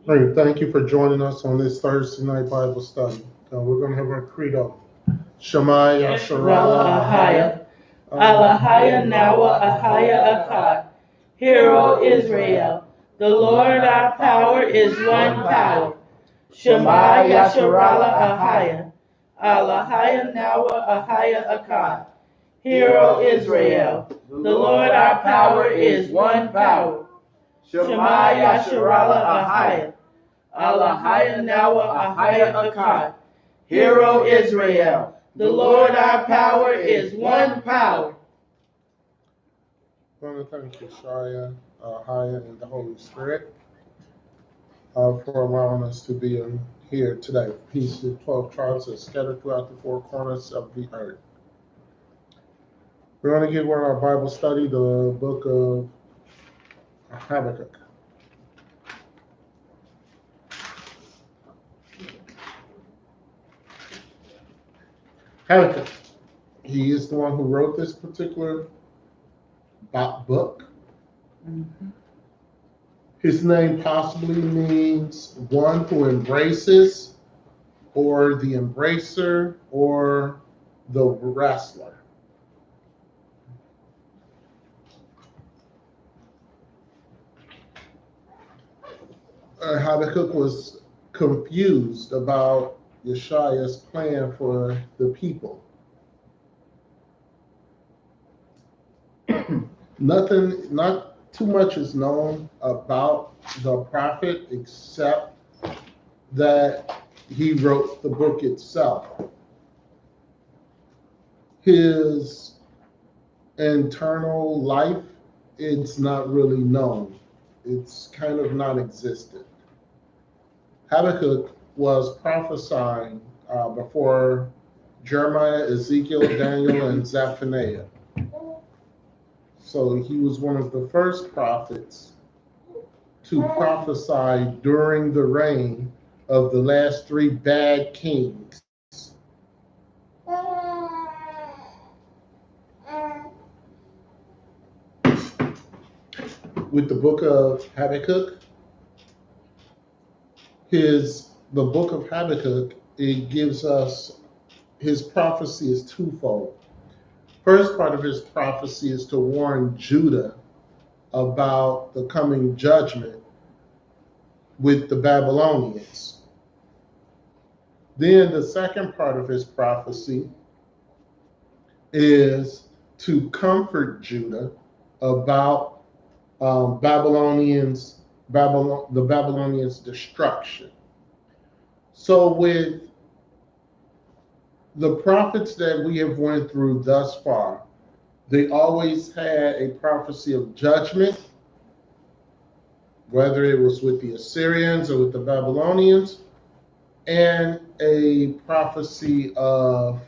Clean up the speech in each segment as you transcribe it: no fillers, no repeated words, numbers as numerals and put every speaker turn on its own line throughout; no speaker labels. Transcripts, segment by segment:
Great, thank you for joining us on this Thursday night Bible study. We're going to have our credo. Shema Yasharala Ahaya,
Alahaya Nawa Ahaya Akkad. Hear, O Israel, the Lord our power is one power. Shema Yasharala Ahaya. Alahaya Nawa Ahaya Akkad. Hear, O Israel, the Lord our power is one power. Shema Yasharala Ahaya. Alahaya Nawa Ahaya Akkad. Hear, O Israel, the Lord our power is one power.
I want to thank Yeshaya, Ahaya, and the Holy Spirit for allowing us to be here today. Peace to 12 tribes are scattered throughout the four corners of the earth. We're going to get our Bible study, the book of Habakkuk. Habakkuk. He is the one who wrote this particular book.
Mm-hmm.
His name possibly means one who embraces, or the embracer, or the wrestler. Habakkuk was confused about Yeshaya's plan for the people. Not too much is known about the prophet except that he wrote the book itself. His internal life, it's not really known. It's kind of non-existent. Habakkuk was prophesying before Jeremiah, Ezekiel, Daniel, and Zephaniah. So he was one of the first prophets to prophesy during the reign of the last three bad kings. With the book of Habakkuk, the book of Habakkuk, it gives us, his prophecy is twofold. First part of his prophecy is to warn Judah about the coming judgment with the Babylonians. Then the second part of his prophecy is to comfort Judah about the Babylonians' destruction. So with the prophets that we have went through thus far, they always had a prophecy of judgment, whether it was with the Assyrians or with the Babylonians, and a prophecy of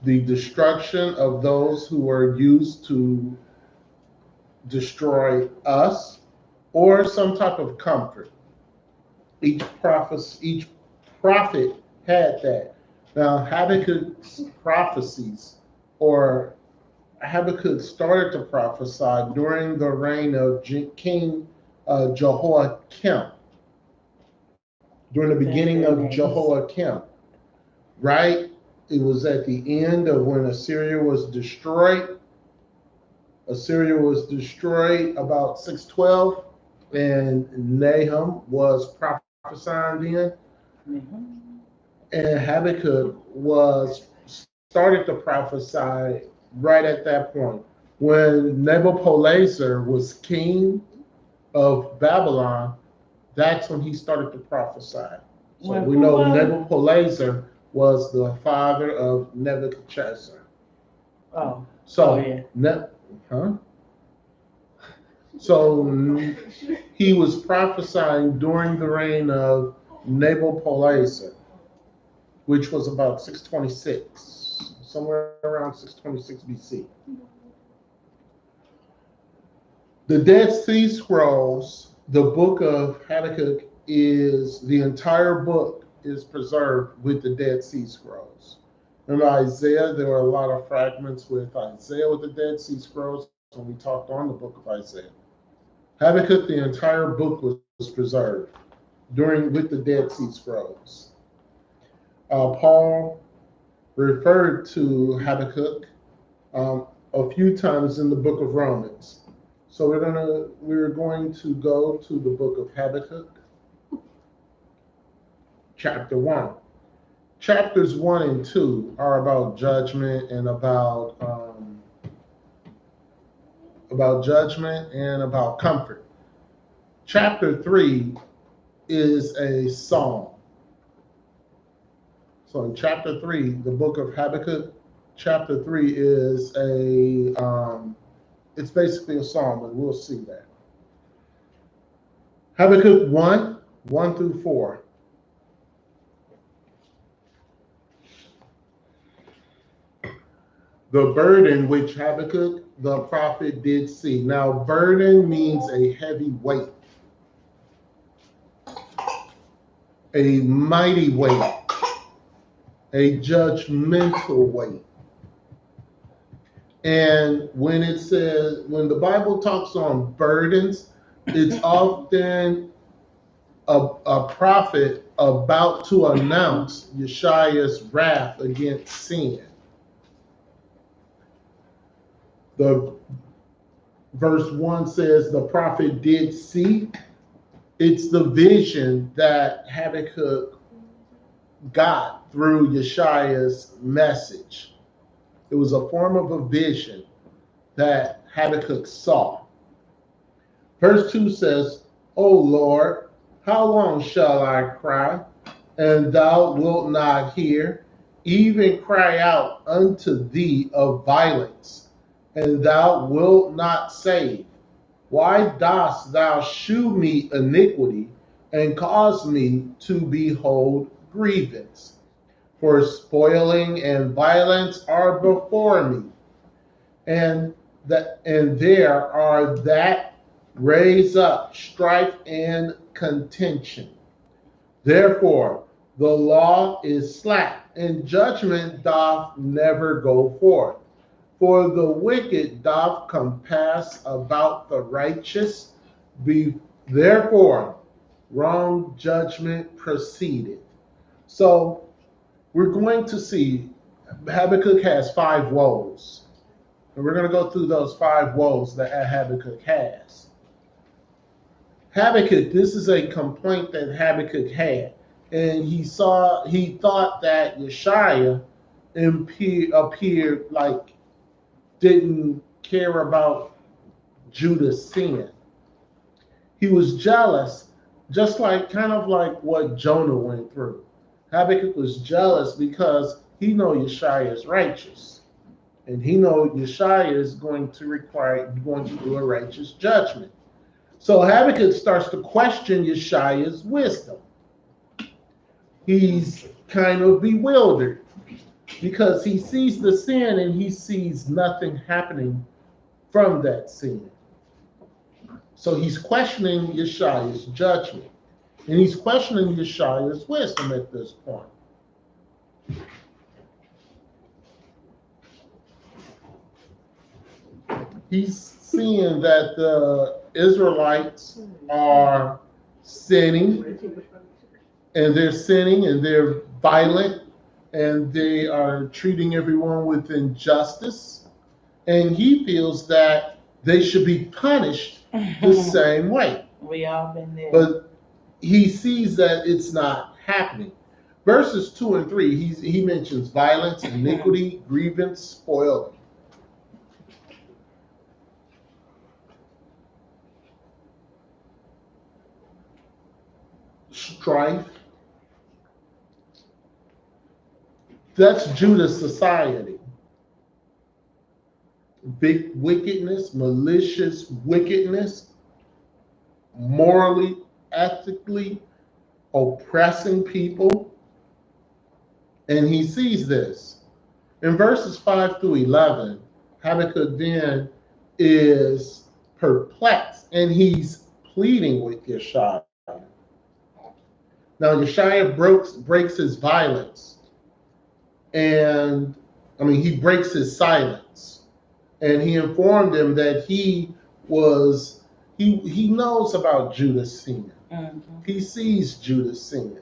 the destruction of those who were used to destroy us, or some type of comfort. Each prophet had that. Now, Habakkuk's prophecies, or Habakkuk started to prophesy during the reign of King Jehoiakim, during the beginning of Jehoiakim, right? It was at the end of when Assyria was destroyed. Assyria was destroyed about 612, and Nahum was prophesying then.
Mm-hmm.
And Habakkuk started to prophesy right at that point. When Nebuchadnezzar was king of Babylon, that's when he started to prophesy. So we know Nebuchadnezzar was the father of Nebuchadnezzar.
Oh.
So,
yeah.
So he was prophesying during the reign of Nebuchadnezzar, which was about 626, somewhere around 626 BC. The Dead Sea Scrolls, the book of Habakkuk, the entire book is preserved with the Dead Sea Scrolls. In Isaiah, there were a lot of fragments with Isaiah with the Dead Sea Scrolls when we talked on the book of Isaiah. Habakkuk, the entire book was preserved with the Dead Sea Scrolls. Paul referred to Habakkuk a few times in the book of Romans. So we're going to go to the book of Habakkuk, chapter 1. Chapters 1 and 2 are about judgment and about comfort. Chapter 3 is a psalm. So in chapter 3, the book of Habakkuk, chapter 3 is it's basically a psalm, and we'll see that. Habakkuk 1 through 4. The burden which Habakkuk the prophet did see. Now, burden means a heavy weight, a mighty weight, a judgmental weight. And when the Bible talks on burdens, it's often a prophet about to announce Yeshua's wrath against sin. The verse 1 says the prophet did see. It's the vision that Habakkuk got through Yeshua's message. It was a form of a vision that Habakkuk saw. Verse 2 says, O Lord, how long shall I cry, and thou wilt not hear, even cry out unto thee of violence, and thou wilt not save? Why dost thou shew me iniquity, and cause me to behold grievance? For spoiling and violence are before me, and there are that raise up strife and contention. Therefore the law is slack, and judgment doth never go forth. For the wicked doth compass about the righteous, therefore wrong judgment proceedeth. So we're going to see Habakkuk has 5 woes. And we're going to go through those 5 woes that Habakkuk has. Habakkuk, this is a complaint that Habakkuk had. And he thought that Yeshua appeared like didn't care about Judah's sin. He was jealous, just kind of like what Jonah went through. Habakkuk was jealous because he knows Yeshua is righteous, and he knows Yeshua is going to do a righteous judgment. So Habakkuk starts to question Yeshua's wisdom. He's kind of bewildered because he sees the sin and he sees nothing happening from that sin. So he's questioning Yeshua's judgment. And he's questioning Yeshua's wisdom at this point. He's seeing that the Israelites are sinning, and they're violent, and they are treating everyone with injustice. And he feels that they should be punished the same way.
We all been there.
But he sees that it's not happening. Verses 2 and 3, he mentions violence, iniquity, grievance, spoiling. Strife. That's Judah's society. Big wickedness, malicious wickedness, morally, ethically oppressing people. And he sees this. In verses 5 through 11, Habakkuk then is perplexed, and he's pleading with Yeshua. Now, Yeshua breaks his violence. And I mean, he breaks his silence, and he informed them that he knows about Judah's sin. He sees Judah's sin,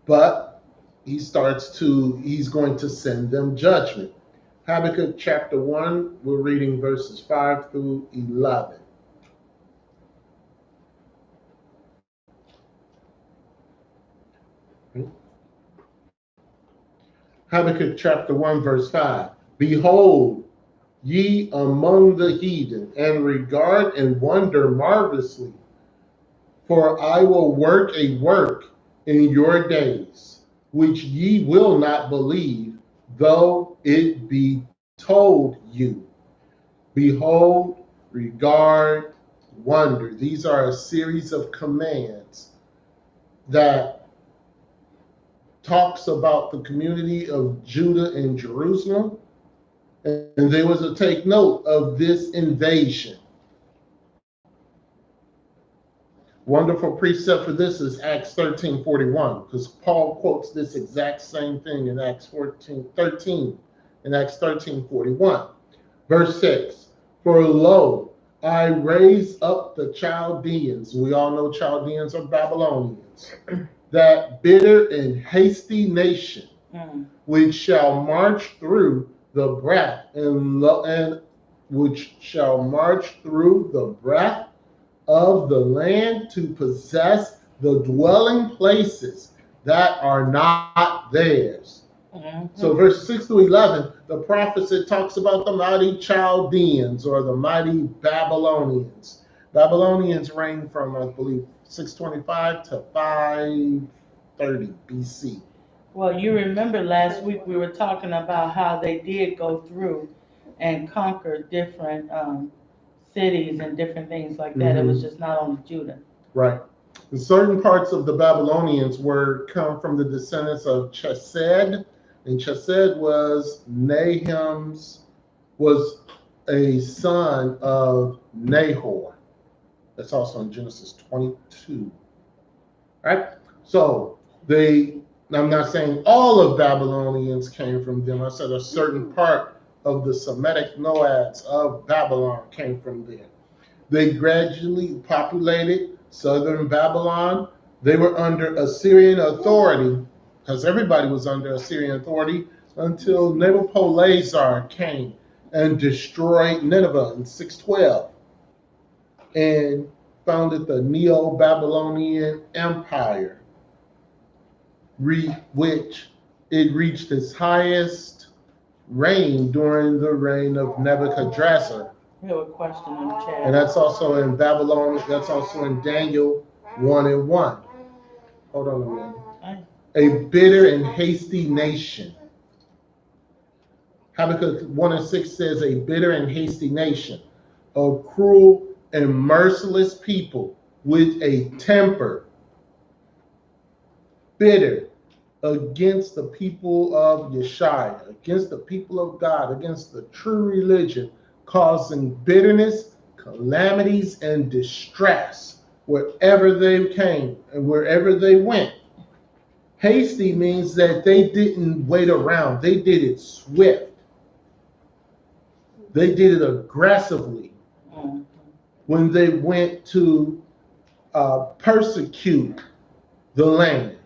but he's going to send them judgment. Habakkuk chapter 1, we're reading verses 5 through 11. Habakkuk chapter 1, verse 5. Behold, ye among the heathen, and regard and wonder marvelously, for I will work a work in your days, which ye will not believe, though it be told you. Behold, regard, wonder. These are a series of commands that talks about the community of Judah and Jerusalem. And they was to take note of this invasion. Wonderful precept for this is Acts 13:41, because Paul quotes this exact same thing in Acts 13, in Acts 13:41. Verse 6, for lo, I raise up the Chaldeans. We all know Chaldeans are Babylonians. That bitter and hasty nation, which shall march through the breadth and which shall march through the breadth of the land to possess the dwelling places that are not theirs. So verse 6 to 11, the prophecy talks about the mighty Chaldeans or the mighty Babylonians. Babylonians reigned from, I believe, 625 to 530 BC.
Well, you remember last week we were talking about how they did go through and conquer different cities and different things like that. It was just not only Judah.
Right. And certain parts of the Babylonians come from the descendants of Chesed, and Chesed was a son of Nahor. That's also in Genesis 22. Right? So I'm not saying all of Babylonians came from them. I said a certain part of the Semitic nomads of Babylon came from there. They gradually populated southern Babylon. They were under Assyrian authority, because everybody was under Assyrian authority, until Nabopolassar came and destroyed Nineveh in 612 and founded the Neo-Babylonian Empire, which it reached its highest reign during the reign of Nebuchadnezzar.
We have a question in the chat.
And that's also in Babylon, that's also in Daniel 1:1. Hold on a minute. A bitter and hasty nation. Habakkuk 1:6 says, a bitter and hasty nation, a cruel and merciless people with a temper, bitter against the people of Yeshua, against the people of God, against the true religion, causing bitterness, calamities, and distress wherever they came and wherever they went. Hasty means that they didn't wait around. They did it swift. They did it aggressively when they went to persecute the land.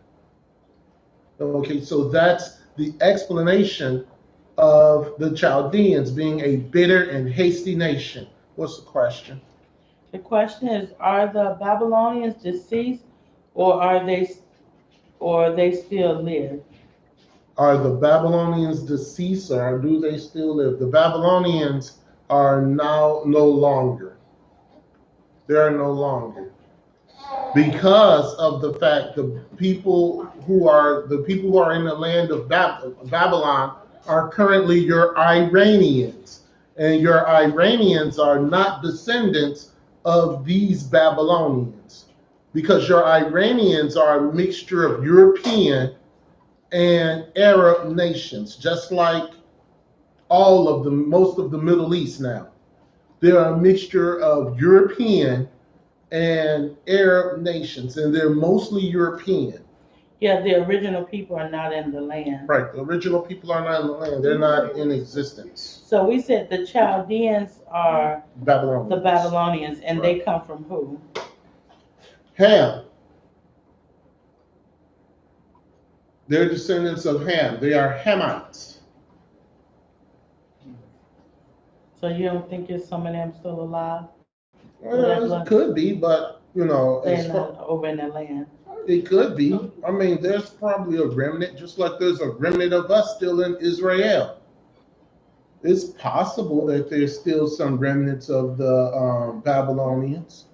Okay, so that's the explanation of the Chaldeans being a bitter and hasty nation. What's the question?
The question is, are the Babylonians deceased, or they still live?
Are the Babylonians deceased, or do they still live? The Babylonians are now no longer. They are no longer. Because of the fact the people who are in the land of Babylon are currently your Iranians. And your Iranians are not descendants of these Babylonians. Because your Iranians are a mixture of European and Arab nations, just like most of the Middle East now. They're a mixture of European and Arab nations, and they're mostly European.
Yeah, the original people are not in the land.
Right. The original people are not in the land. They're not in existence.
So we said the Chaldeans are the
Babylonians.
Babylonians, and they
Right.
come from who?
Ham. They're descendants of Ham. They are Hamites.
So you don't think there's some of them still alive?
Well, it could be, but
They're not over in the land.
it could be. I mean, there's probably a remnant, just like there's a remnant of us still in Israel. It's possible that there's still some remnants of the Babylonians.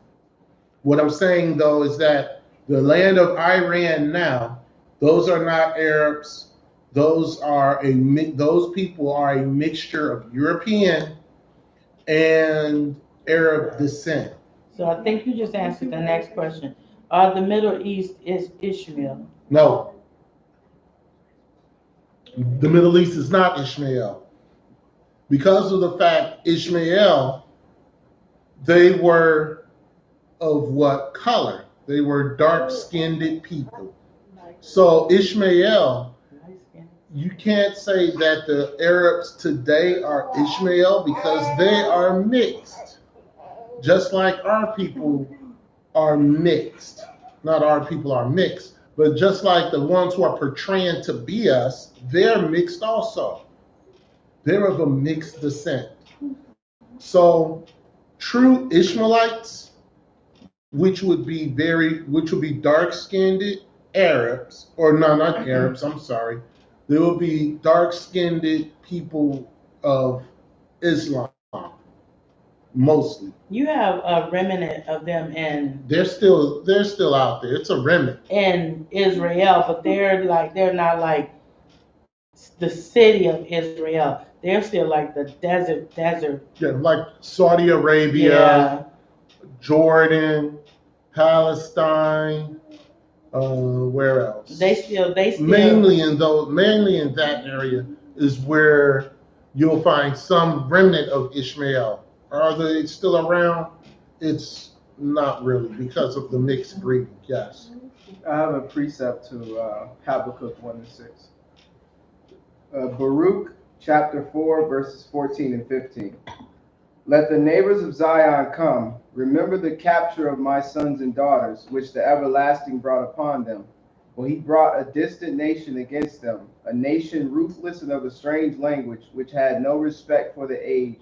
What I'm saying though is that the land of Iran now, those are not Arabs. Those people are a mixture of European and Arab descent.
So I think you just answered the next question. Are the Middle East is Ishmael?
No, the Middle East is not Ishmael. Because of the fact Ishmael, they were of what color? They were dark-skinned people. So Ishmael, you can't say that the Arabs today are Ishmael because they are mixed. Just like our people are mixed. Not our people are mixed, but just like the ones who are portraying to be us, they're mixed also. They're of a mixed descent. So true Ishmaelites, which would be dark-skinned Arabs, or no, not Arabs, I'm sorry. There will be dark-skinned people of Islam, mostly.
You have a remnant of them in
They're still out there. It's a remnant.
in Israel, but they're not like the city of Israel. They're still like the desert.
Yeah, like Saudi Arabia,
Yeah.
Jordan, Palestine, where else?
They still
mainly in that area is where you'll find some remnant of Ishmael. Are they still around? It's not really because of the mixed breeding. Yes.
I have a precept to Habakkuk 1 and 6. Baruch chapter 4, verses 14 and 15. Let the neighbors of Zion come. Remember the capture of my sons and daughters, which the everlasting brought upon them. For he brought a distant nation against them, a nation ruthless and of a strange language, which had no respect for the age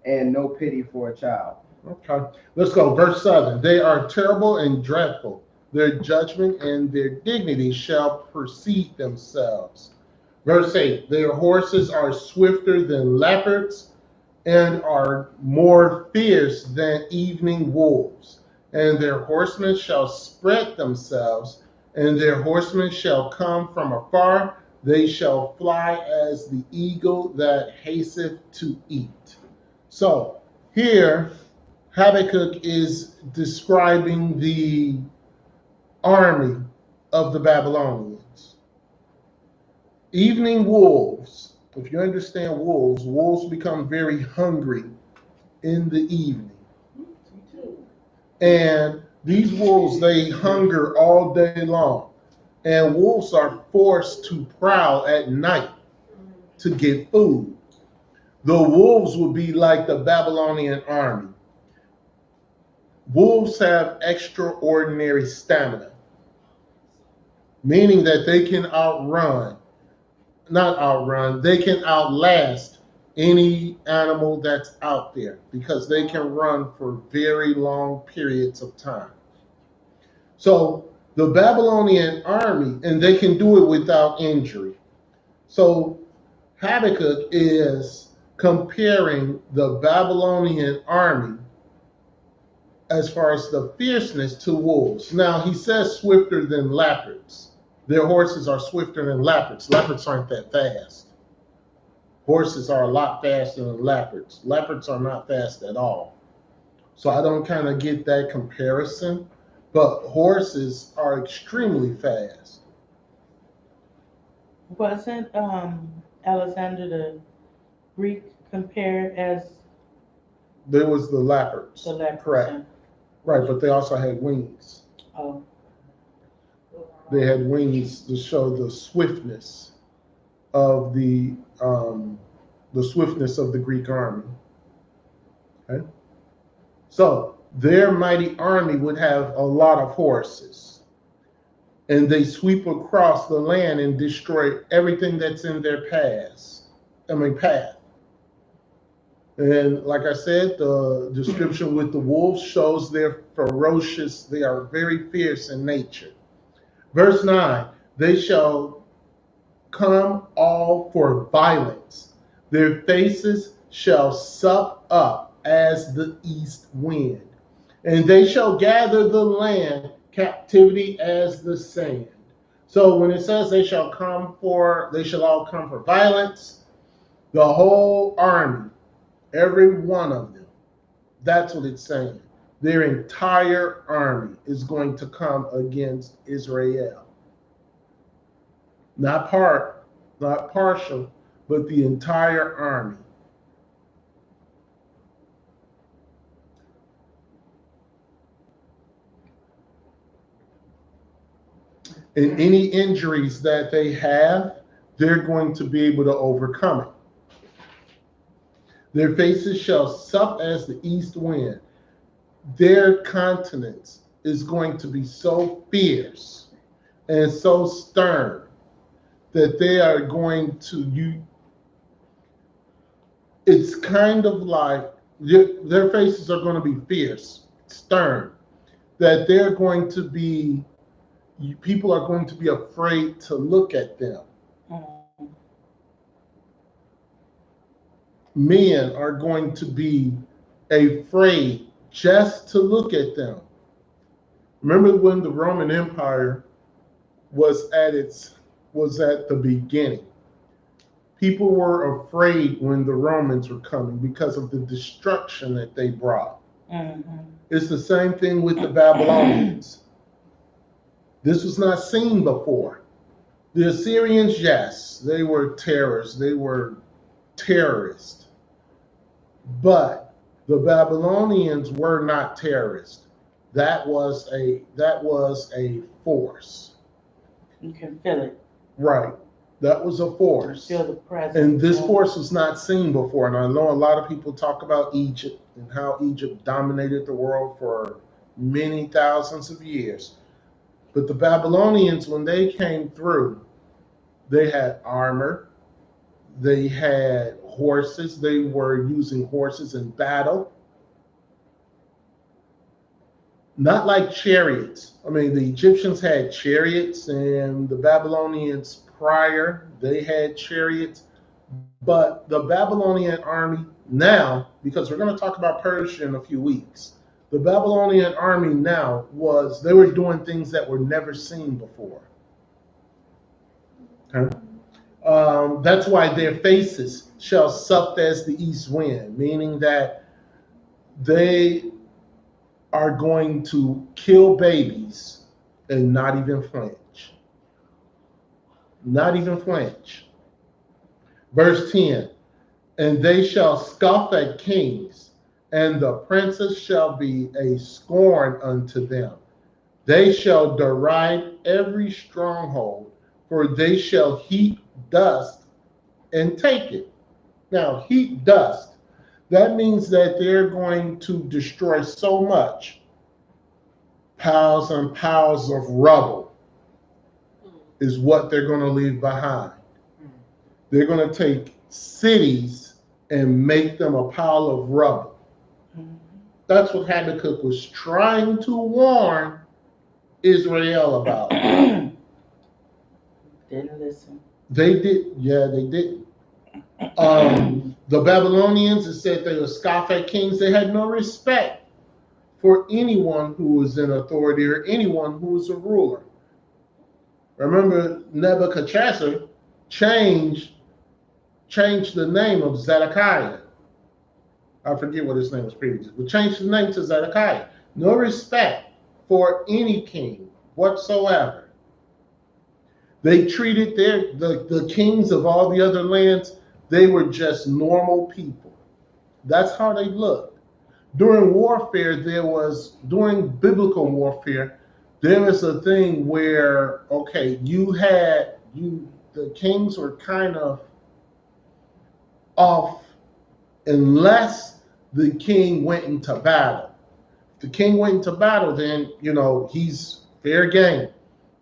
and no pity for a child.
Okay, let's go. Verse 7. They are terrible and dreadful. Their judgment and their dignity shall precede themselves. Verse 8. Their horses are swifter than leopards and are more fierce than evening wolves. And their horsemen shall spread themselves, and their horsemen shall come from afar. They shall fly as the eagle that hasteth to eat. So here, Habakkuk is describing the army of the Babylonians. Evening wolves. If you understand wolves become very hungry in the evening. And these wolves, they hunger all day long. And wolves are forced to prowl at night to get food. The wolves would be like the Babylonian army. Wolves have extraordinary stamina, meaning that they can they can outlast any animal that's out there because they can run for very long periods of time. So the Babylonian army, and they can do it without injury. So Habakkuk is comparing the Babylonian army as far as the fierceness to wolves. Now he says swifter than leopards. Their horses are swifter than leopards. Leopards aren't that fast. Horses are a lot faster than leopards. Leopards are not fast at all. So I don't kind of get that comparison, but horses are extremely fast.
Wasn't Alexander the Greek compared as
There was the leopards.
the leopards?
Correct. Right, but they also had wings.
Oh.
They had wings to show the swiftness of the swiftness of the Greek army. Okay? So their mighty army would have a lot of horses, and they sweep across the land and destroy everything that's in their path. And like I said, the description with the wolves shows they're ferocious. They are very fierce in nature. Verse 9, they shall come all for violence. Their faces shall sup up as the east wind. And they shall gather the land captivity as the sand. So when it says they shall all come for violence, the whole army, every one of them, that's what it's saying. Their entire army is going to come against Israel. Not partial, but the entire army. And any injuries that they have, they're going to be able to overcome it. Their faces shall sup as the east wind. Their countenance is going to be so fierce and so stern that they are going to it's kind of like their faces are going to be fierce, stern, that they're going to be, people are going to be afraid to look at them. Men are going to be afraid just to look at them. Remember when the Roman Empire was at the beginning. People were afraid when the Romans were coming because of the destruction that they brought. Mm-hmm. It's the same thing with the Babylonians. This was not seen before. The Assyrians, yes, they were terrorists. They were terrorists. But the Babylonians were not terrorists. That was a force.
You can feel it.
Right. That was a force.
You feel the presence.
And this force was not seen before. And I know a lot of people talk about Egypt and how Egypt dominated the world for many thousands of years. But the Babylonians, when they came through, they had armor. They had horses. They were using horses in battle. Not like chariots. I mean, the Egyptians had chariots, and the Babylonians prior, they had chariots. But the Babylonian army now, because we're going to talk about Persia in a few weeks, the Babylonian army now they were doing things that were never seen before. Okay? That's why their faces shall sup as the east wind, meaning that they are going to kill babies and not even flinch. Not even flinch. Verse 10, and they shall scoff at kings, and the princes shall be a scorn unto them. They shall deride every stronghold, for they shall heap dust and take it. Now, heap dust. That means that they're going to destroy so much. Piles and piles of rubble is what they're going to leave behind. They're going to take cities and make them a pile of rubble. That's what Habakkuk was trying to warn Israel about.
Didn't listen.
They did. Yeah, they didn't. The Babylonians, it said they would scoff at kings. They had no respect for anyone who was in authority or anyone who was a ruler. Remember, Nebuchadnezzar changed the name of Zedekiah. I forget what his name was previously, but changed the name to Zedekiah. No respect for any king whatsoever. They treated the kings of all the other lands, they were just normal people. That's how they looked. During biblical warfare, there is a thing where, okay, the kings were kind of off unless the king went into battle. If the king went into battle, then, he's fair game.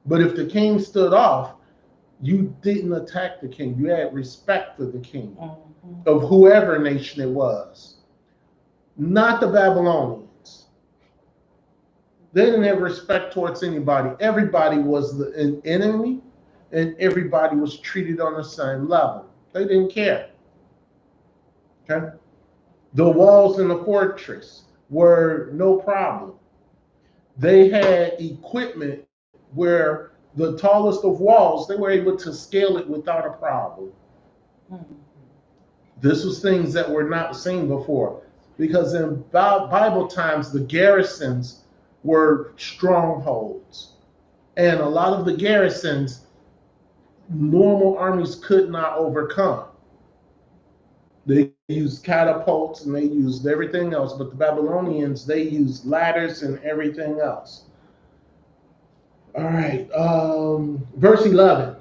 But if the king stood off, you didn't attack the king. You had respect for the king of whoever nation it was. Not the Babylonians. They didn't have respect towards anybody. Everybody was an enemy, and everybody was treated on the same level. They didn't care. Okay? The walls in the fortress were no problem. They had equipment where the tallest of walls, they were able to scale it without a problem. This was things that were not seen before. Because in Bible times, the garrisons were strongholds. And a lot of the garrisons, normal armies could not overcome. They used catapults and they used everything else, but the Babylonians, they used ladders and everything else. All right, verse 11.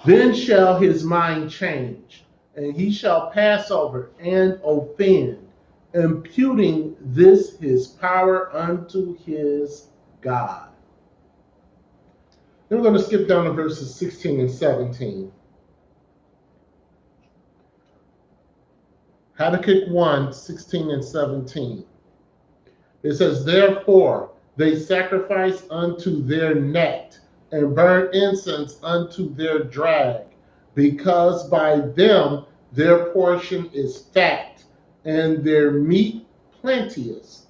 Then shall his mind change, and he shall pass over and offend, imputing this his power unto his God. Then we're going to skip down to verses 16 and 17. Habakkuk 1, 16 and 17. It says, therefore they sacrifice unto their net and burn incense unto their drag, because by them their portion is fat and their meat plenteous.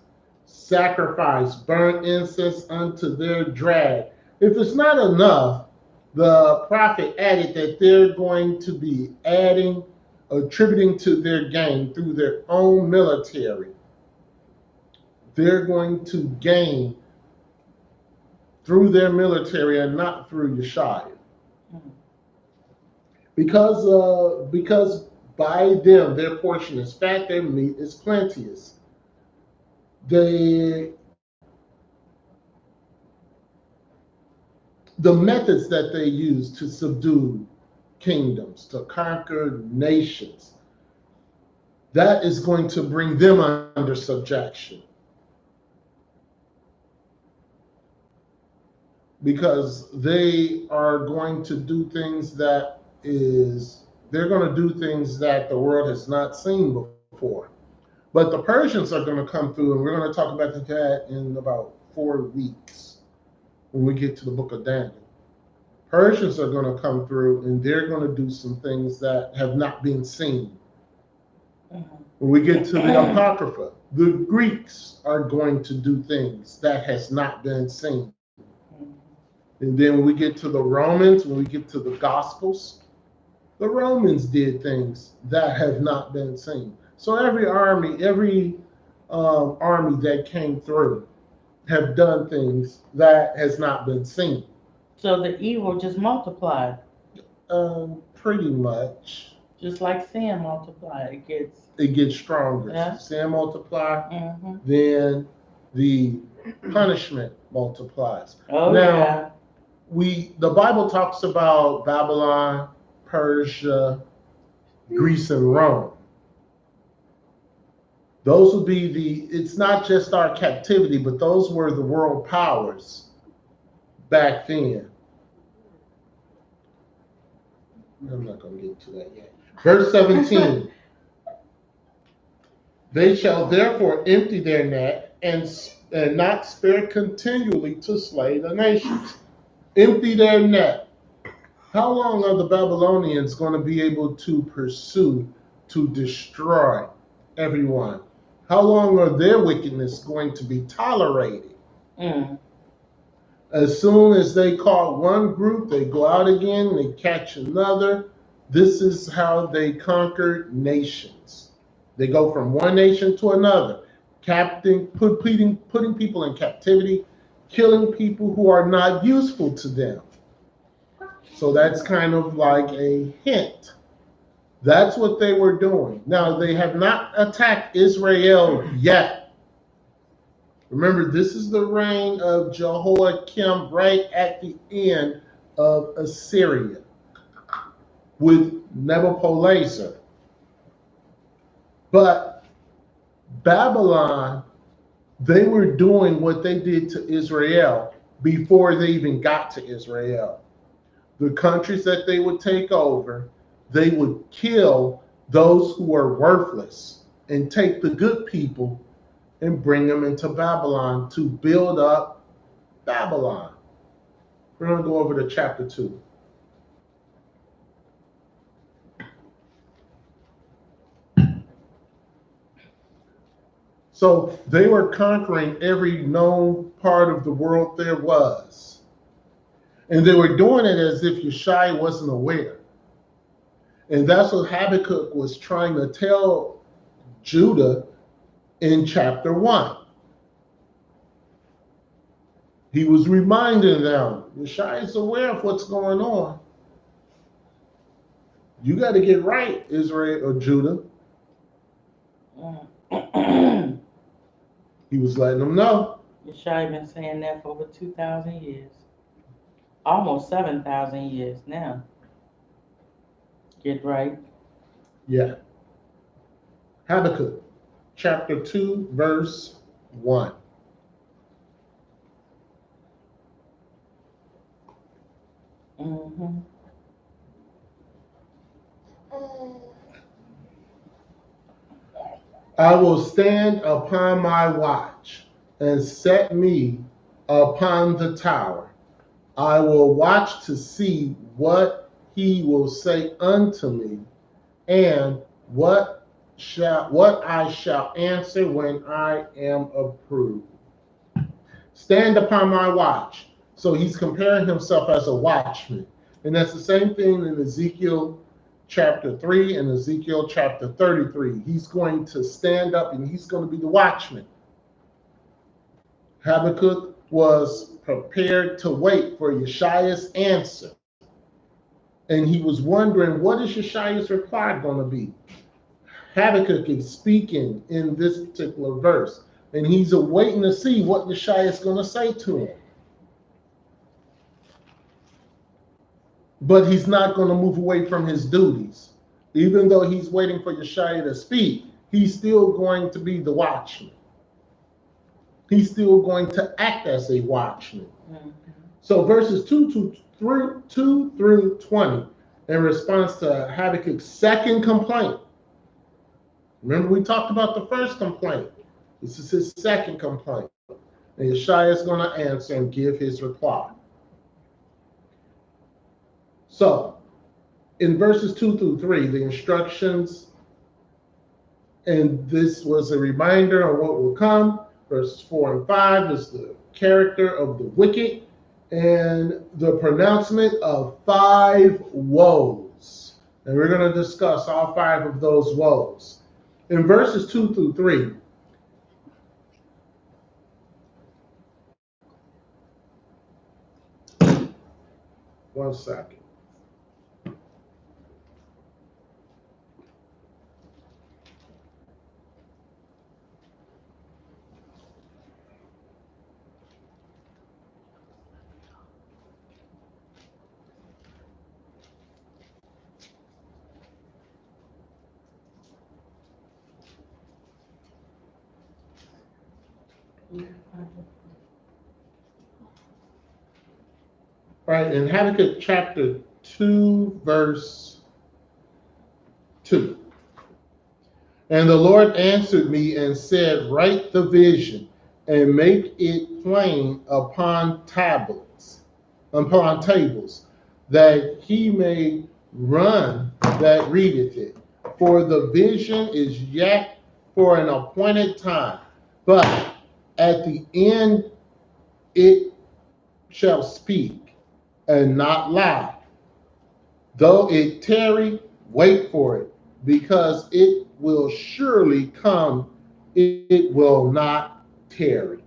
Sacrifice, burn incense unto their drag. If it's not enough, the prophet added that they're going to be attributing to their gain through their own military. They're going to gain through their military and not through Yeshua. Because by them their portion is fat, their meat is plenteous. The methods that they use to subdue kingdoms, to conquer nations, that is going to bring them under subjection. Because they are going to do things they're going to do things that the world has not seen before. But the Persians are going to come through, and we're going to talk about that in about 4 weeks when we get to the book of Daniel. Persians are going to come through, and they're going to do some things that have not been seen. When we get to the Apocrypha, the Greeks are going to do things that has not been seen. And then when we get to the Romans, when we get to the Gospels, the Romans did things that have not been seen. So every army that came through have done things that has not been seen.
So the evil just multiplied.
Pretty much.
Just like sin multiplied,
it gets stronger.
Yeah.
Sin multiplies, then the punishment multiplies.
Oh,
now,
yeah.
The Bible talks about Babylon, Persia, Greece, and Rome. Those would be it's not just our captivity, but those were the world powers back then. I'm not going to get to that yet. Verse 17. They shall therefore empty their net and not spare continually to slay the nations. Empty their net. How long are the Babylonians going to be able to pursue to destroy everyone? How long are their wickedness going to be tolerated? As soon as they caught one group, they go out again, they catch another. This is how they conquered nations. They go from one nation to another, putting people in captivity, killing people who are not useful to them. So that's kind of like a hint. That's what they were doing. Now, they have not attacked Israel yet. Remember, this is the reign of Jehoiakim right at the end of Assyria with Nebuchadnezzar. But Babylon, they were doing what they did to Israel before they even got to Israel. The countries that they would take over, they would kill those who were worthless and take the good people and bring them into Babylon to build up Babylon. We're going to go over to chapter 2. So they were conquering every known part of the world there was. And they were doing it as if Yeshua wasn't aware. And that's what Habakkuk was trying to tell Judah in chapter 1. He was reminding them, Yeshua is aware of what's going on. You got to get right, Israel or Judah. He was letting them know.
Yeshua been saying that for over 2,000 years. Almost 7,000 years now. Get right.
Yeah. Habakkuk, chapter 2, verse 1.
Mm-hmm.
I will stand upon my watch and set me upon the tower. I will watch to see what he will say unto me, and what I shall answer when I am approved. Stand upon my watch. So he's comparing himself as a watchman. And that's the same thing in Ezekiel chapter 3 and Ezekiel chapter 33. He's going to stand up and he's going to be the watchman. Habakkuk was prepared to wait for Yeshua's answer. And he was wondering, what is Yeshua's reply going to be? Habakkuk is speaking in this particular verse, and he's waiting to see what Yeshua is going to say to him. But he's not going to move away from his duties. Even though he's waiting for Yeshua to speak, he's still going to be the watchman. He's still going to act as a watchman. Mm-hmm. So verses 2 through 20, in response to Habakkuk's second complaint. Remember, we talked about the first complaint. This is his second complaint. And Yeshua is going to answer and give his reply. So, in verses 2 through 3, the instructions, and this was a reminder of what will come. Verses 4 and 5 is the character of the wicked and the pronouncement of 5 woes. And we're going to discuss all 5 of those woes. In verses 2 through 3, one second. Right, in Habakkuk chapter 2, verse 2. And the Lord answered me and said, write the vision and make it plain upon tables, that he may run that readeth it. For the vision is yet for an appointed time, but at the end it shall speak and not lie. Though it tarry, wait for it, because it will surely come, it will not tarry.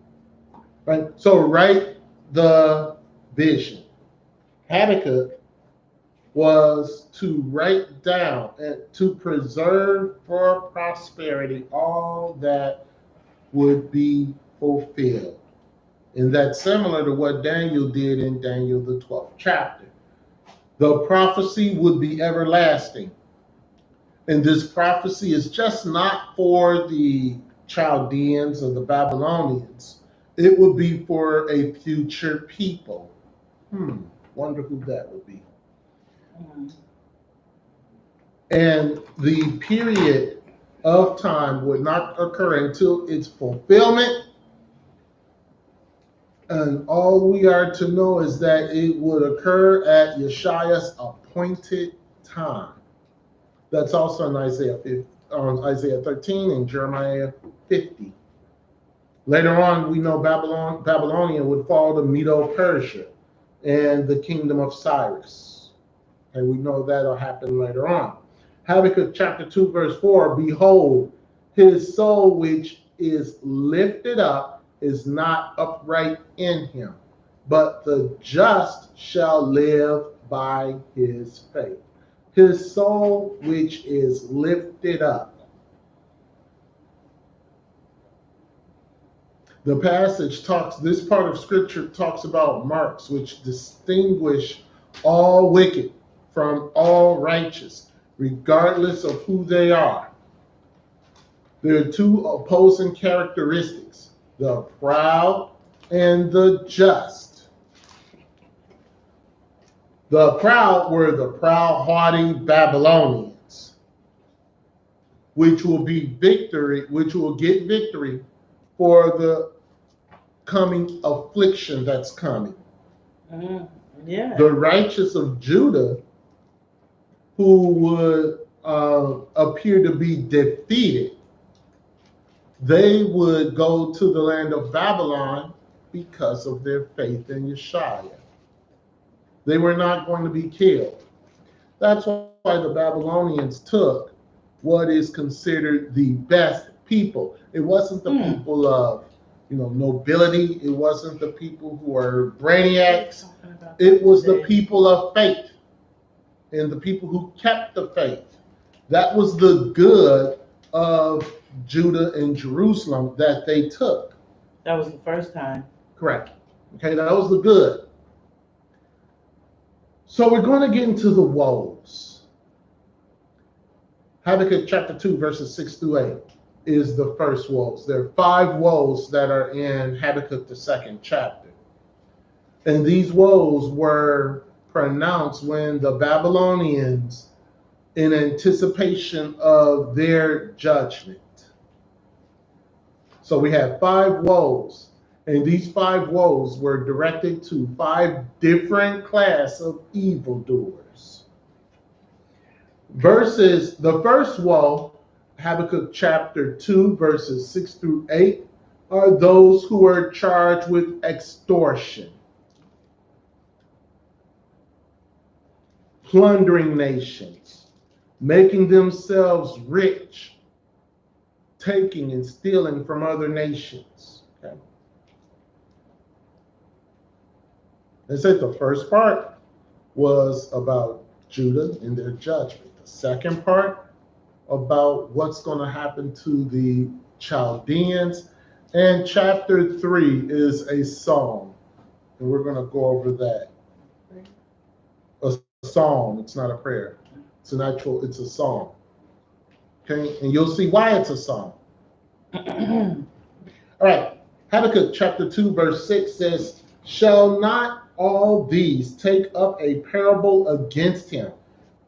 Right? So write the vision. Habakkuk was to write down and to preserve for prosperity all that would be fulfilled. And that's similar to what Daniel did in Daniel, the 12th chapter. The prophecy would be everlasting. And this prophecy is just not for the Chaldeans or the Babylonians. It would be for a future people. Wonder who that would be. And the period of time would not occur until its fulfillment. And all we are to know is that it would occur at Yeshua's appointed time. That's also in Isaiah 13 and Jeremiah 50. Later on, we know Babylonia would fall to Medo-Persia and the kingdom of Cyrus. And we know that'll happen later on. Habakkuk chapter 2, verse 4, behold, his soul which is lifted up is not upright in him, but the just shall live by his faith. His soul which is lifted up. The passage this part of scripture talks about marks which distinguish all wicked from all righteous, regardless of who they are. There are two opposing characteristics, the proud and the just. The proud were the proud, haughty Babylonians, which will get victory for the coming affliction that's coming. The righteous of Judah, who would appear to be defeated, they would go to the land of Babylon because of their faith in Yeshua. They were not going to be killed. That's why the Babylonians took what is considered the best people. It wasn't the people of nobility. It wasn't the people who are brainiacs. It was the people of faith and the people who kept the faith. That was the good of Judah and Jerusalem that they took.
That was the first time.
Correct. Okay, that was the good. So we're going to get into the woes. Habakkuk chapter 2, verses 6 through 8 is the first woes. There are 5 woes that are in Habakkuk, the 2nd chapter. And these woes were pronounced when the Babylonians, in anticipation of their judgment. So we have 5 woes. And these 5 woes were directed to 5 different class of evildoers. The first woe, Habakkuk chapter 2, verses 6 through 8, are those who are charged with extortion, plundering nations, making themselves rich, taking and stealing from other nations. Okay. They said the first part was about Judah and their judgment. The second part about what's going to happen to the Chaldeans. And chapter 3 is a psalm. And we're going to go over that. A psalm, it's not a prayer. It's a psalm. Okay, and you'll see why it's a psalm. All right, Habakkuk chapter 2, verse 6 says, shall not all these take up a parable against him,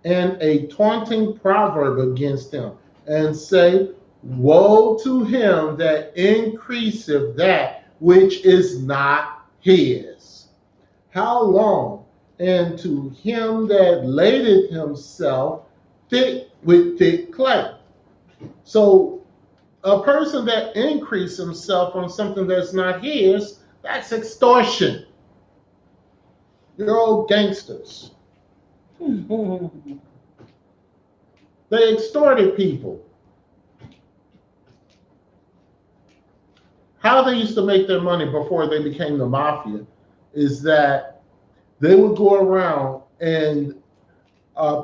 and a taunting proverb against him, and say, woe to him that increaseth that which is not his. How long? And to him that ladeth himself with thick clay. So a person that increases himself on something that's not his, that's extortion. You're all gangsters. They extorted people. How they used to make their money before they became the mafia is that they would go around and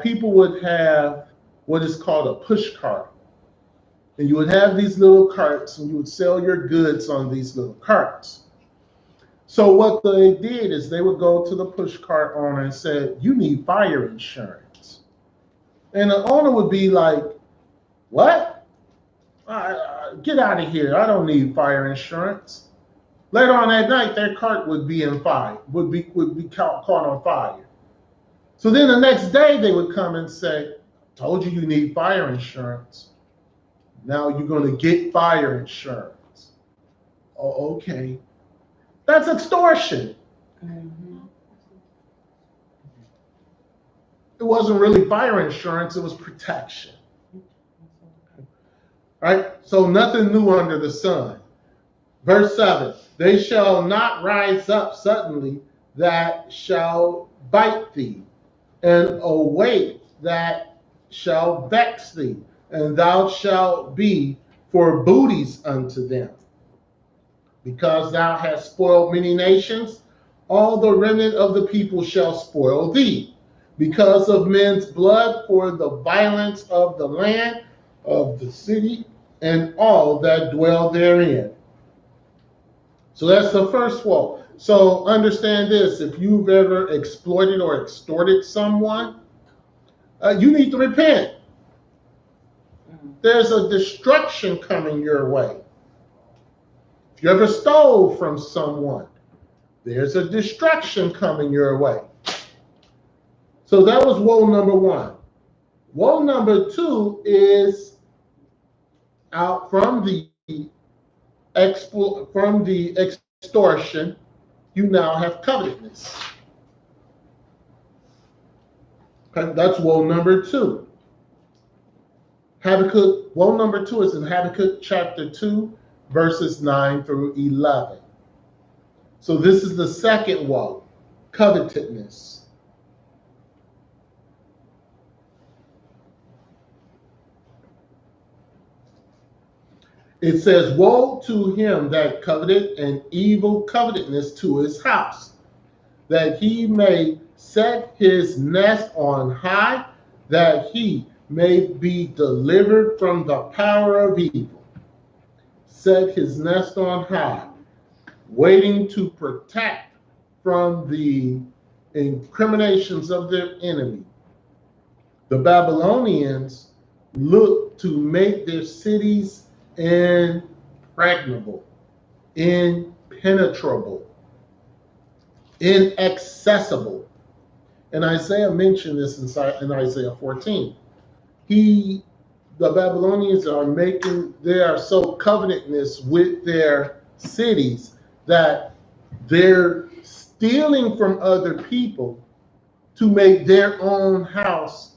people would have what is called a push cart. And you would have these little carts, and you would sell your goods on these little carts. So what they did is they would go to the push cart owner and say, "You need fire insurance." And the owner would be like, "What? Get out of here. I don't need fire insurance." Later on that night, their cart would be in fire, would be caught on fire. So then the next day they would come and say, "Told you you need fire insurance. Now you're going to get fire insurance." Oh, okay. That's extortion.
Mm-hmm.
It wasn't really fire insurance, it was protection. Right? So nothing new under the sun. Verse 7, they shall not rise up suddenly that shall bite thee, and awake that shall vex thee, and thou shalt be for booties unto them. Because thou hast spoiled many nations, all the remnant of the people shall spoil thee. Because of men's blood, for the violence of the land, of the city, and all that dwell therein. So that's the first woe. So understand this: if you've ever exploited or extorted someone, you need to repent. There's a destruction coming your way. If you ever stole from someone, there's a destruction coming your way. So that was woe number one. Woe number two is out from the extortion, you now have covetousness. Okay, that's woe number two. Habakkuk, woe number two is in Habakkuk chapter 2, verses 9 through 11. So this is the second woe, covetousness. It says, "Woe to him that coveted an evil covetousness to his house, that he may set his nest on high, that he may be delivered from the power of evil." Set his nest on high, waiting to protect from the incriminations of their enemy. The Babylonians looked to make their cities impregnable, impenetrable, inaccessible. And Isaiah mentioned this in Isaiah 14. The Babylonians they are so covenantness with their cities that they're stealing from other people to make their own house,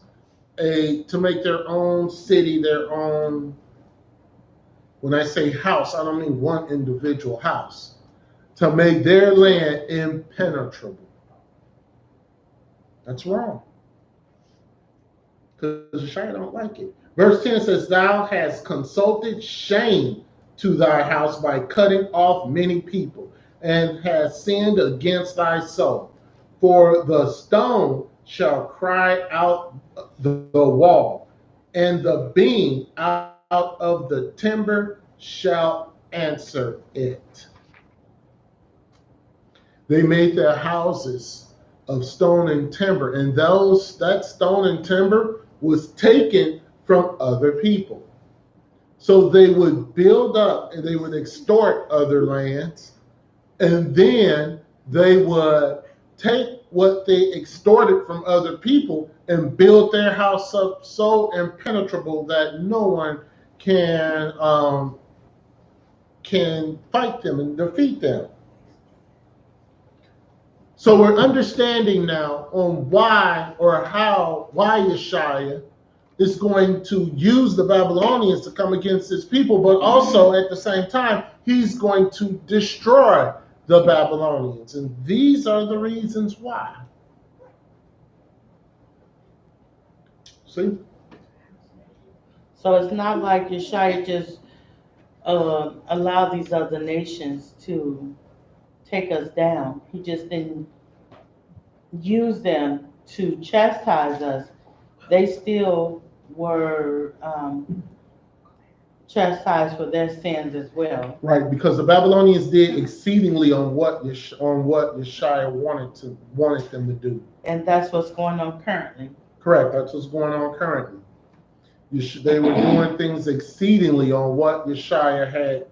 to make their own city, their own. When I say house, I don't mean one individual house. To make their land impenetrable. That's wrong. Because Yeshua don't like it. Verse 10 says, "Thou hast consulted shame to thy house by cutting off many people, and hast sinned against thy soul. For the stone shall cry out the wall, and the beam out of the timber shall answer it." They made their houses of stone and timber, and that stone and timber was taken from other people. So they would build up and they would extort other lands, and then they would take what they extorted from other people and build their house up so impenetrable that no one can fight them and defeat them. So we're understanding now on why Yeshua is going to use the Babylonians to come against his people, but also at the same time, he's going to destroy the Babylonians. And these are the reasons why. See?
So it's not like Yeshua just allowed these other nations to take us down. He just didn't use them to chastise us. They still were chastised for their sins as well.
Right, because the Babylonians did exceedingly on what Yeshaya wanted them to do.
And that's what's going on currently.
Correct. That's what's going on currently. They were doing things exceedingly on what Yeshaya had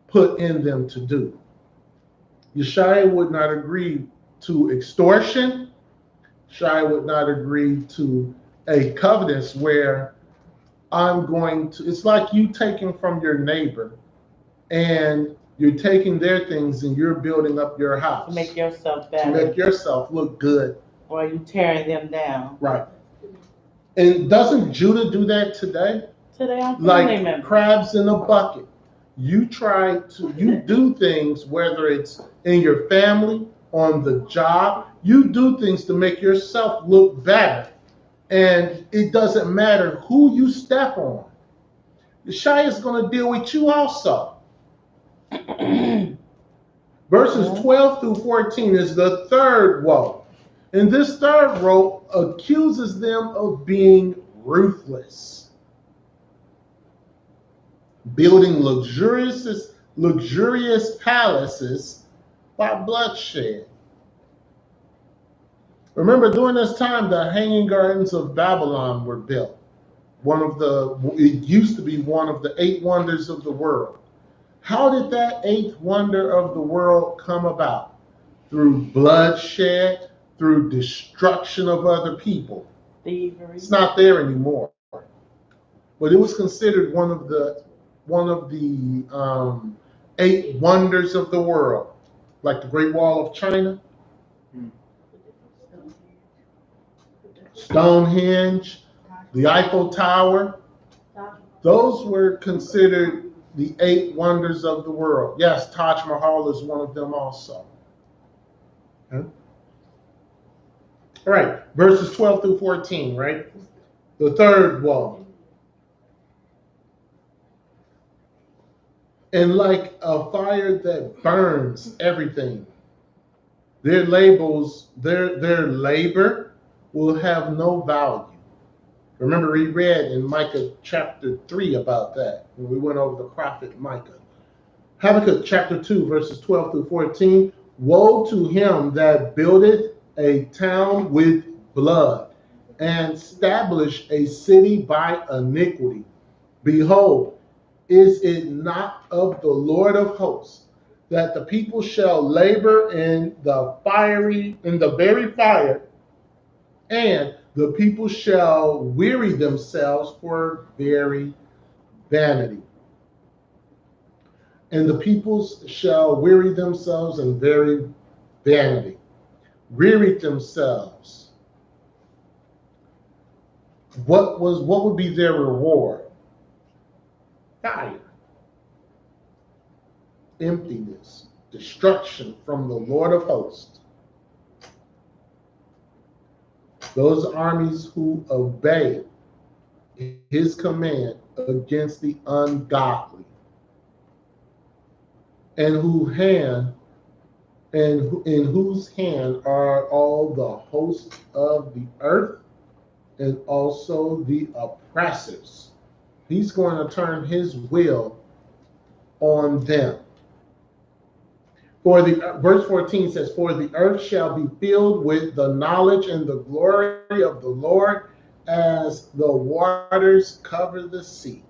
put in them to do. Yeshaya would not agree to extortion. Yeshaya would not agree to a covenant where it's like you taking from your neighbor and you're taking their things and you're building up your house.
To make yourself better.
To make yourself look good.
Or you tearing them down.
Right. And doesn't Judah do that today?
Today I'm
like
members.
Crabs in a bucket. You do things, whether it's in your family, on the job, you do things to make yourself look better. And it doesn't matter who you step on. Yeshaya is going to deal with you also. Verses 12 through 14 is the third woe. And this third woe accuses them of being ruthless, building luxurious palaces by bloodshed. Remember, during this time, the Hanging Gardens of Babylon were built. It used to be one of the 8 wonders of the world. How did that 8th wonder of the world come about? Through bloodshed, through destruction of other people.
Thievery.
It's not there anymore. But it was considered one of the 8 wonders of the world, like the Great Wall of China, Stonehenge, the Eiffel Tower. Those were considered the 8 wonders of the world. Yes, Taj Mahal is one of them also. Okay. All right, verses 12 through 14, right? The third woe. And like a fire that burns everything, their labor will have no value. Remember, we read in Micah chapter 3 about that when we went over the prophet Micah. Habakkuk chapter 2, verses 12 through 14. Woe to him that buildeth a town with blood, and establish a city by iniquity. Behold, is it not of the Lord of hosts that the people shall labor in the very fire, and the people shall weary themselves for very vanity. And the peoples shall weary themselves in very vanity. Weary themselves. What would be their reward? Fire. Emptiness. Destruction from the Lord of hosts. Those armies who obey his command against the ungodly, and in whose hand are all the hosts of the earth, and also the oppressors. He's going to turn his will on them. Verse 14 says, for the earth shall be filled with the knowledge and the glory of the Lord, as the waters cover the sea.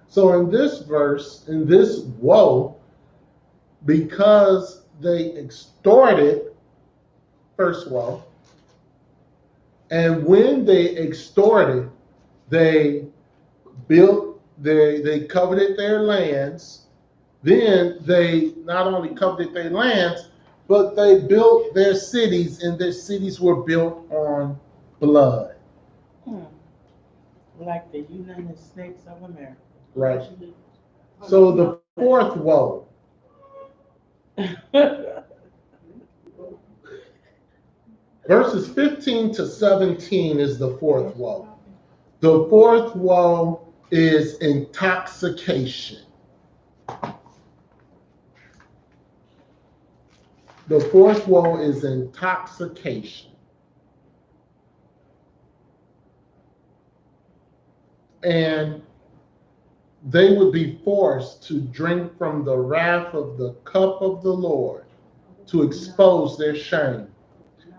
So in this verse, in this woe, because they extorted, first woe, and when they extorted, they coveted their lands. Then they not only coveted their lands, but they built their cities, and their cities were built on blood.
Like the United States of America.
Right. So the fourth woe. Verses 15 to 17 is the fourth woe. The fourth woe is intoxication. The fourth woe is intoxication. and they would be forced to drink from the wrath of the cup of the Lord to expose their shame.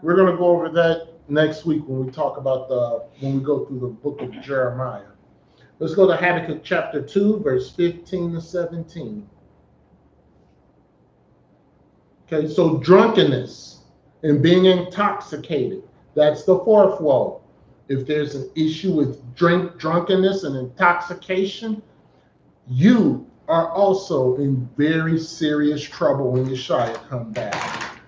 We're going to go over that next week when we talk about when we go through the book of Jeremiah. Let's go to Habakkuk chapter 2, verse 15 to 17. Okay, so drunkenness and being intoxicated, that's the fourth woe. If there's an issue with drunkenness and intoxication, you are also in very serious trouble when Yeshua come back.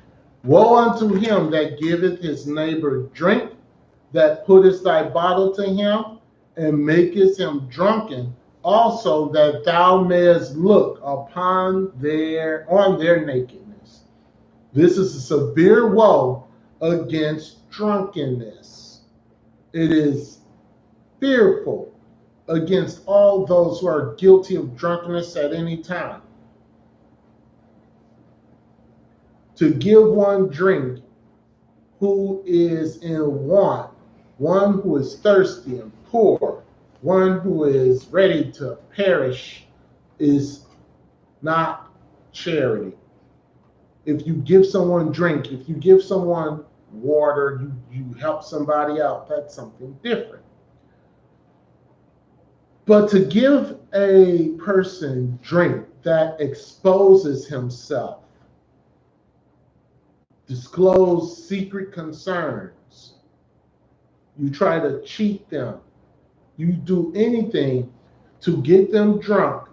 Woe unto him that giveth his neighbor drink, that putteth thy bottle to him, and makest him drunken, also that thou mayest look on their nakedness. This is a severe woe against drunkenness. It is fearful against all those who are guilty of drunkenness at any time. To give one drink who is in want, one who is thirsty and poor, one who is ready to perish, is not charity. If you give someone drink, if you give someone water, you help somebody out, that's something different. But to give a person drink that exposes himself, disclose secret concerns, you try to cheat them, you do anything to get them drunk,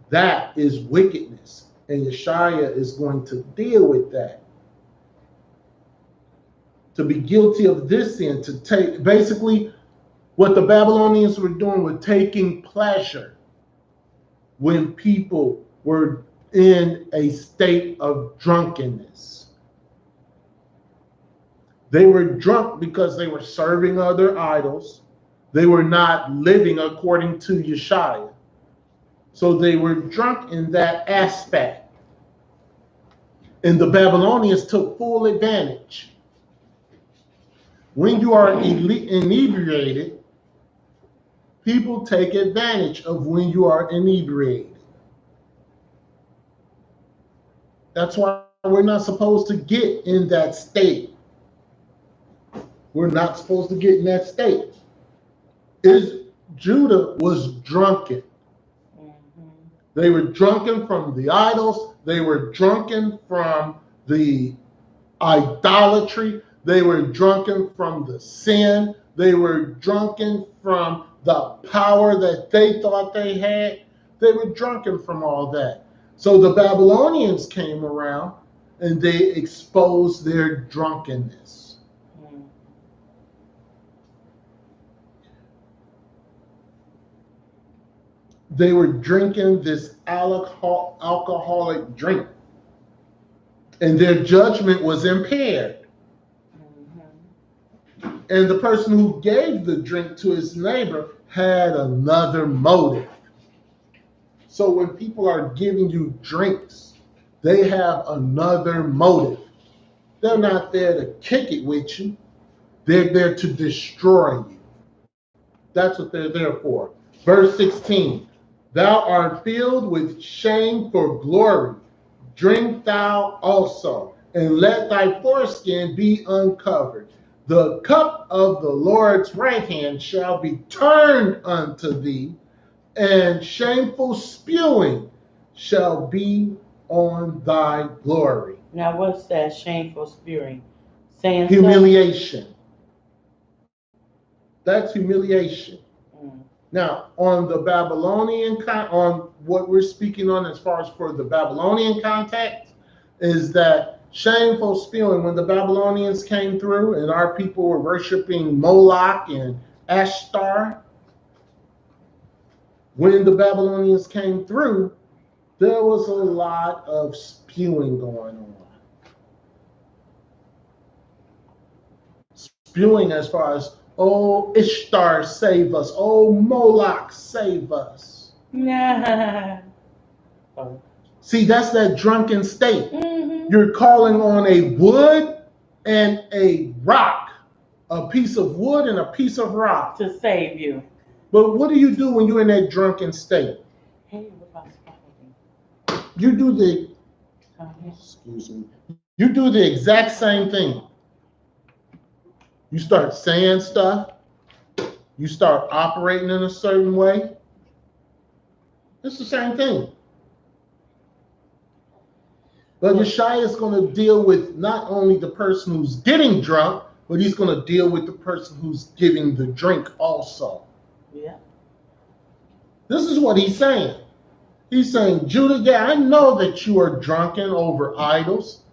that is wickedness. And Yeshua is going to deal with that. To be guilty of this sin, to take, basically what the Babylonians were doing was taking pleasure when people were in a state of drunkenness. They were drunk because they were serving other idols. They were not living according to Yeshua. So they were drunk in that aspect. And the Babylonians took full advantage. When you are inebriated, people take advantage of when you are inebriated. That's why we're not supposed to get in that state. We're not supposed to get in that state. Judah was drunken. They were drunken from the idols. They were drunken from the idolatry. They were drunken from the sin. They were drunken from the power that they thought they had. They were drunken from all that. So the Babylonians came around and they exposed their drunkenness. They were drinking this alcoholic drink, and their judgment was impaired. And the person who gave the drink to his neighbor had another motive. So when people are giving you drinks, they have another motive. They're not there to kick it with you. They're there to destroy you. That's what they're there for. Verse 16. Thou art filled with shame for glory. Drink thou also, and let thy foreskin be uncovered. The cup of the Lord's right hand shall be turned unto thee, and shameful spewing shall be on thy glory.
Now, what's that shameful spewing? Saying
humiliation. That's humiliation. Now, on the Babylonian, on what we're speaking on as far as for the Babylonian context, is that shameful spewing. When the Babylonians came through and our people were worshiping Moloch and Ashtar, when the Babylonians came through, there was a lot of spewing going on. Spewing as far as, oh, Ishtar, save us. Oh, Moloch, save us. See, that's that drunken state. You're calling on a wood and a rock, a piece of wood and a piece of rock
to save you.
But what do you do when you're in that drunken state?
Hey, what about spotting?
You do the, excuse me, you do the exact same thing. You start saying stuff. You start operating in a certain way. It's the same thing. But Yeshua is going to deal with not only the person who's getting drunk, but he's going to deal with the person who's giving the drink also.
Yeah.
This is what he's saying. He's saying, Judah, yeah, I know that you are drunken over idols.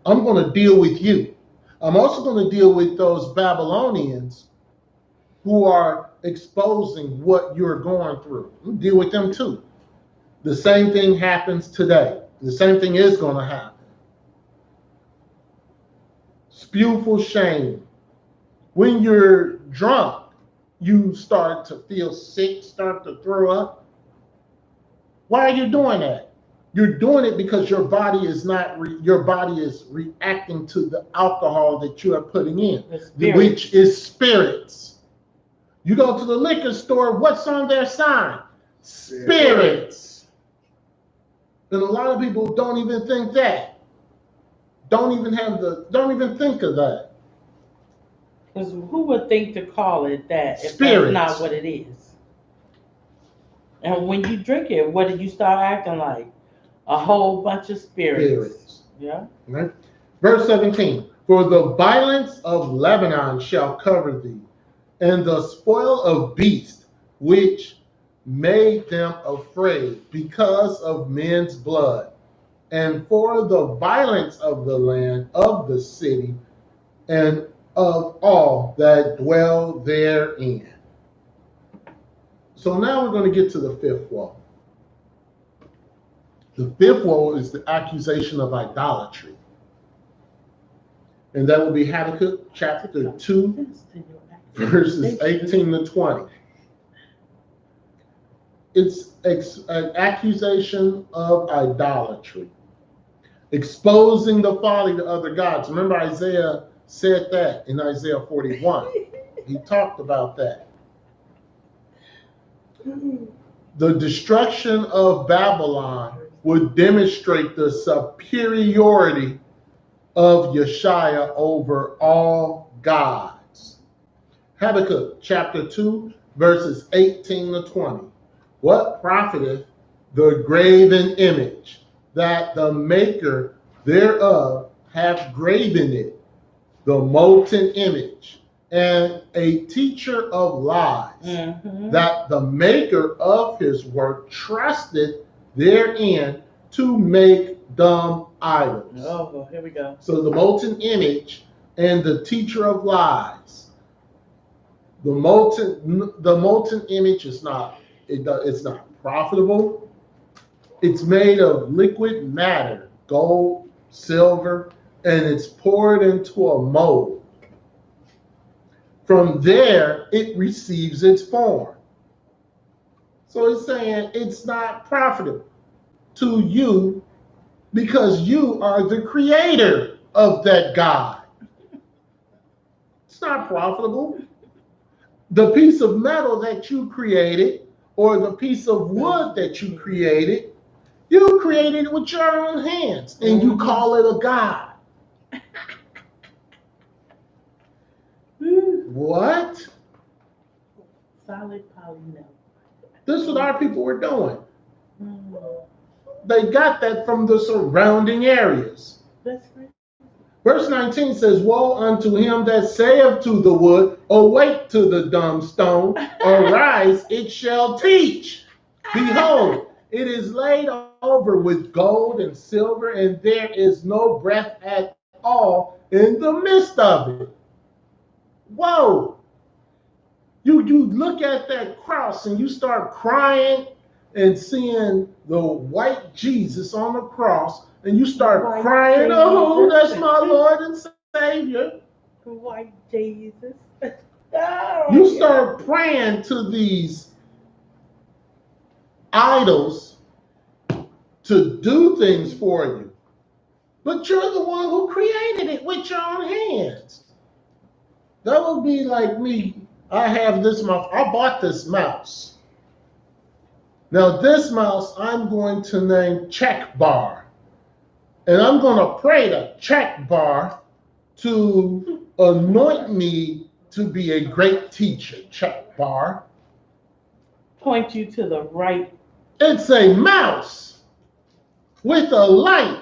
I'm going to deal with you. I'm also going to deal with those Babylonians who are exposing what you're going through. We'll deal with them too. The same thing happens today. The same thing is going to happen. Spewful shame. When you're drunk, you start to feel sick, start to throw up. Why are you doing that? You're doing it because your body is reacting to the alcohol that you are putting in, which is spirits. You go to the liquor store, what's on their sign? Spirits. And a lot of people don't even think that. Don't even think of that.
Because who would think to call it that if
Spirits.
that's not what it is? And when you drink it, what did you start acting like? A whole bunch of spirits. Yeah.
Right. Verse 17. For the violence of Lebanon shall cover thee, and the spoil of beasts which made them afraid because of men's blood, and for the violence of the land of the city, and of all that dwell therein. So now we're going to get to the fifth woe. The fifth woe is the accusation of idolatry. And that will be Habakkuk chapter 2, verses 18 to 20. It's an accusation of idolatry, exposing the folly to other gods. Remember, Isaiah said that in Isaiah 41. He talked about that. The destruction of Babylon would demonstrate the superiority of Yeshua over all gods. Habakkuk chapter 2, verses 18 to 20. What profiteth the graven image, that the maker thereof hath graven it, the molten image, and a teacher of lies, that the maker of his work trusted therein to make dumb idols.
Oh, here we go.
So the molten image and the teacher of lies. The molten image is not, it's not profitable. It's made of liquid matter, gold, silver, and it's poured into a mold. From there, it receives its form. So it's saying it's not profitable to you because you are the creator of that God. It's not profitable. The piece of metal that you created or the piece of wood that you created it with your own hands and you call it a God. What?
Solid polymer.
This is what our people were doing. They got that from the surrounding areas.
That's right.
Verse 19 says, woe unto him that saith to the wood, awake to the dumb stone, arise, it shall teach. Behold, it is laid over with gold and silver, and there is no breath at all in the midst of it. Whoa! You look at that cross and you start crying and seeing the white Jesus on the cross, and you start crying, oh, that's my Lord and Savior.
The white Jesus.
You start praying to these idols to do things for you. But you're the one who created it with your own hands. That would be like me I have this mouse. I bought this mouse. Now this mouse I'm going to name Check Bar. And I'm going to pray to Check Bar to anoint me to be a great teacher. Check Bar.
Point you to the right.
It's a mouse with a light.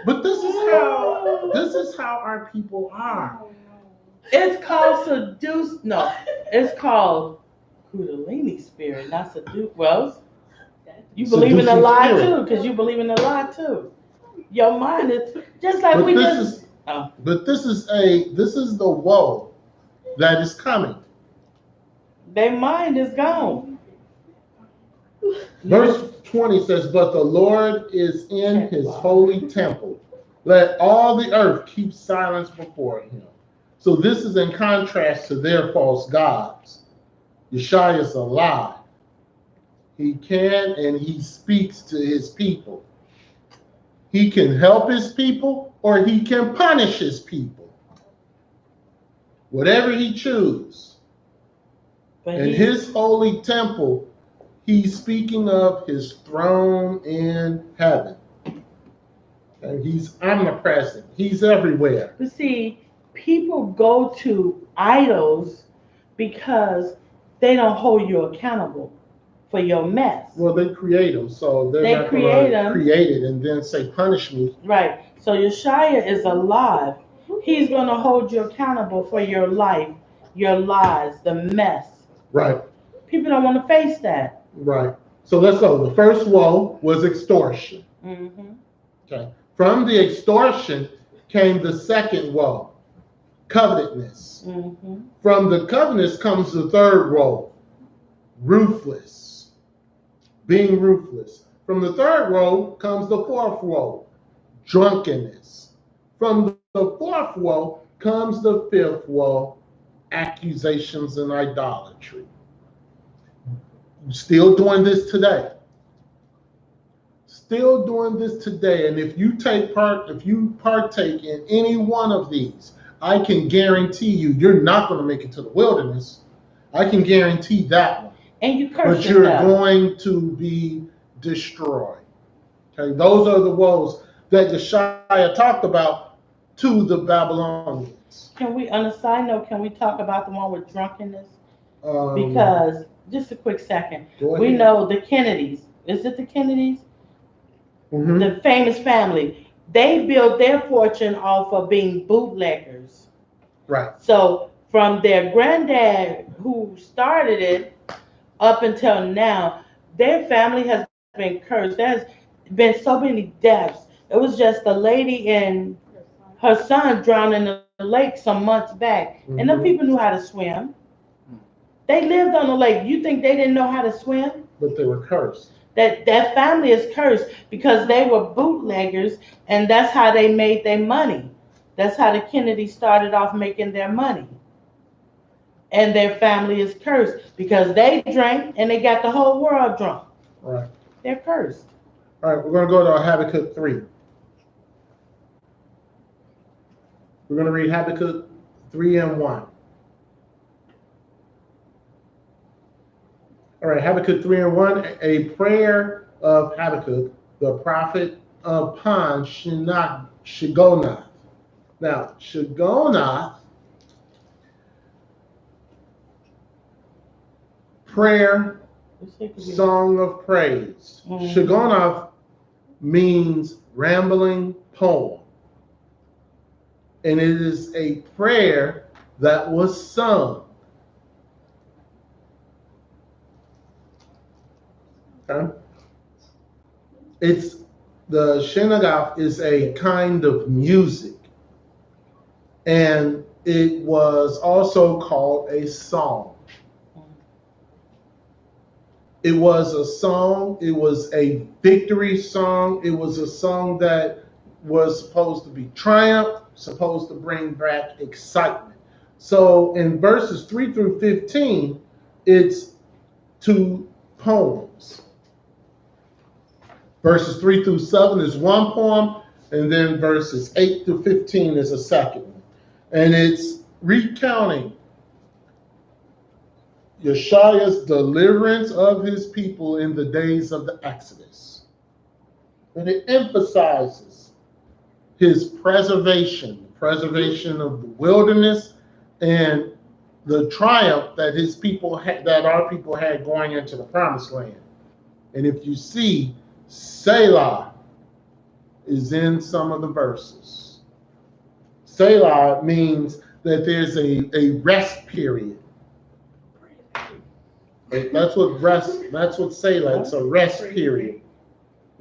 But this is how our people are.
It's called seduce. No, it's called Kundalini spirit, not seduce. Well, you believe in a
Seducing
lie
spirit.
too, because you believe in a lie too. Your mind is just like
But
we
this
just.
is
Oh,
but this is the woe that is coming.
their mind is gone.
Verse 20 says, "But the Lord is in his holy temple. Let all the earth keep silence before him." So this is in contrast to their false gods. Yeshua is alive. He can and he speaks to his people. He can help his people or he can punish his people. Whatever he chooses.
But
In his holy temple, he's speaking of his throne in heaven. And he's omnipresent. He's everywhere.
But see, people go to idols because they don't hold you accountable for your mess.
Well, they create them, so they're not going to create it and then say, punish me.
Right. So Yeshua is alive. He's going to hold you accountable for your life, your lies, the mess.
Right.
People don't want to face that.
Right. So let's go. The first woe was extortion.
Mm-hmm.
Okay. From the extortion came the second woe, covetousness.
Mm-hmm.
From the covetousness comes the third woe, ruthless, being ruthless. From the third woe comes the fourth woe, drunkenness. From the fourth woe comes the fifth woe, accusations and idolatry. Still doing this today. Still doing this today. And if you partake in any one of these, I can guarantee you're not going to make it to the wilderness. I can guarantee that one.
And you curse
But you're
yourself.
going to be destroyed. Okay, those are the woes that Yeshua talked about to the Babylonians.
Can we, on a side note, can we talk about the one with drunkenness? Because, just a quick second, we know the Kennedys. Is it the Kennedys?
Mm-hmm.
The famous family. They built their fortune off of being bootleggers.
Right.
So from their granddad who started it up until now, their family has been cursed. There's been so many deaths. It was just a lady and her son drowned in the lake some months back.
Mm-hmm.
And them people knew how to swim. They lived on the lake. You think they didn't know how to swim?
But they were cursed.
That family is cursed because they were bootleggers, and that's how they made their money. That's how the Kennedys started off making their money. And their family is cursed because they drank and they got the whole world drunk.
Right.
They're cursed.
All right, we're going to go to Habakkuk 3. We're going to read Habakkuk 3 and 1. All right, Habakkuk 3 and 1, a prayer of Habakkuk, the prophet upon Shigonath. Now, Shigonath, prayer, song of praise.
Mm-hmm.
Shigonath means rambling poem. And it is a prayer that was sung. Okay? The Shinagaf is a kind of music. And it was also called a song. It was a song. It was a victory song. It was a song that was supposed to be triumph, supposed to bring back excitement. So in verses 3 through 15, it's 2 poems. Verses 3 through 7 is 1 poem. And then verses 8 to 15 is a second one. And it's recounting Yeshaya's deliverance of his people in the days of the Exodus. And it emphasizes his preservation of the wilderness and the triumph that his people had, that our people had going into the promised land. And if you see, Selah is in some of the verses. Selah means that there's a rest period. That's what Selah, it's a rest period.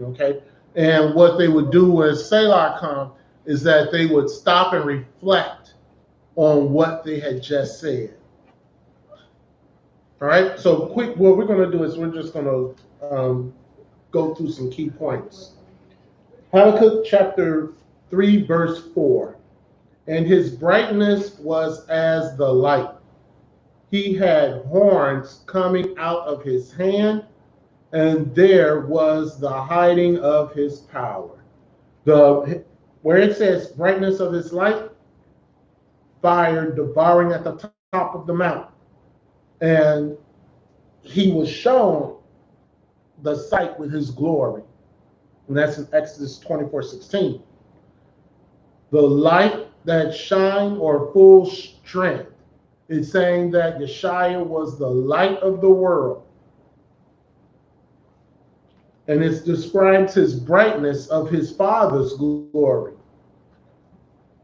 Okay? And what they would do when Selah come is that they would stop and reflect on what they had just said. All right, so quick, what we're going to do is we're just going to go through some key points. Habakkuk chapter 3, verse 4. And his brightness was as the light. He had horns coming out of his hand, and there was the hiding of his power. Where it says brightness of his light, fire devouring at the top of the mountain. And he was shown the sight with his glory. And that's in Exodus 24:16. The light that shine or full strength is saying that Yeshua was the light of the world. And it describes his brightness of his Father's glory.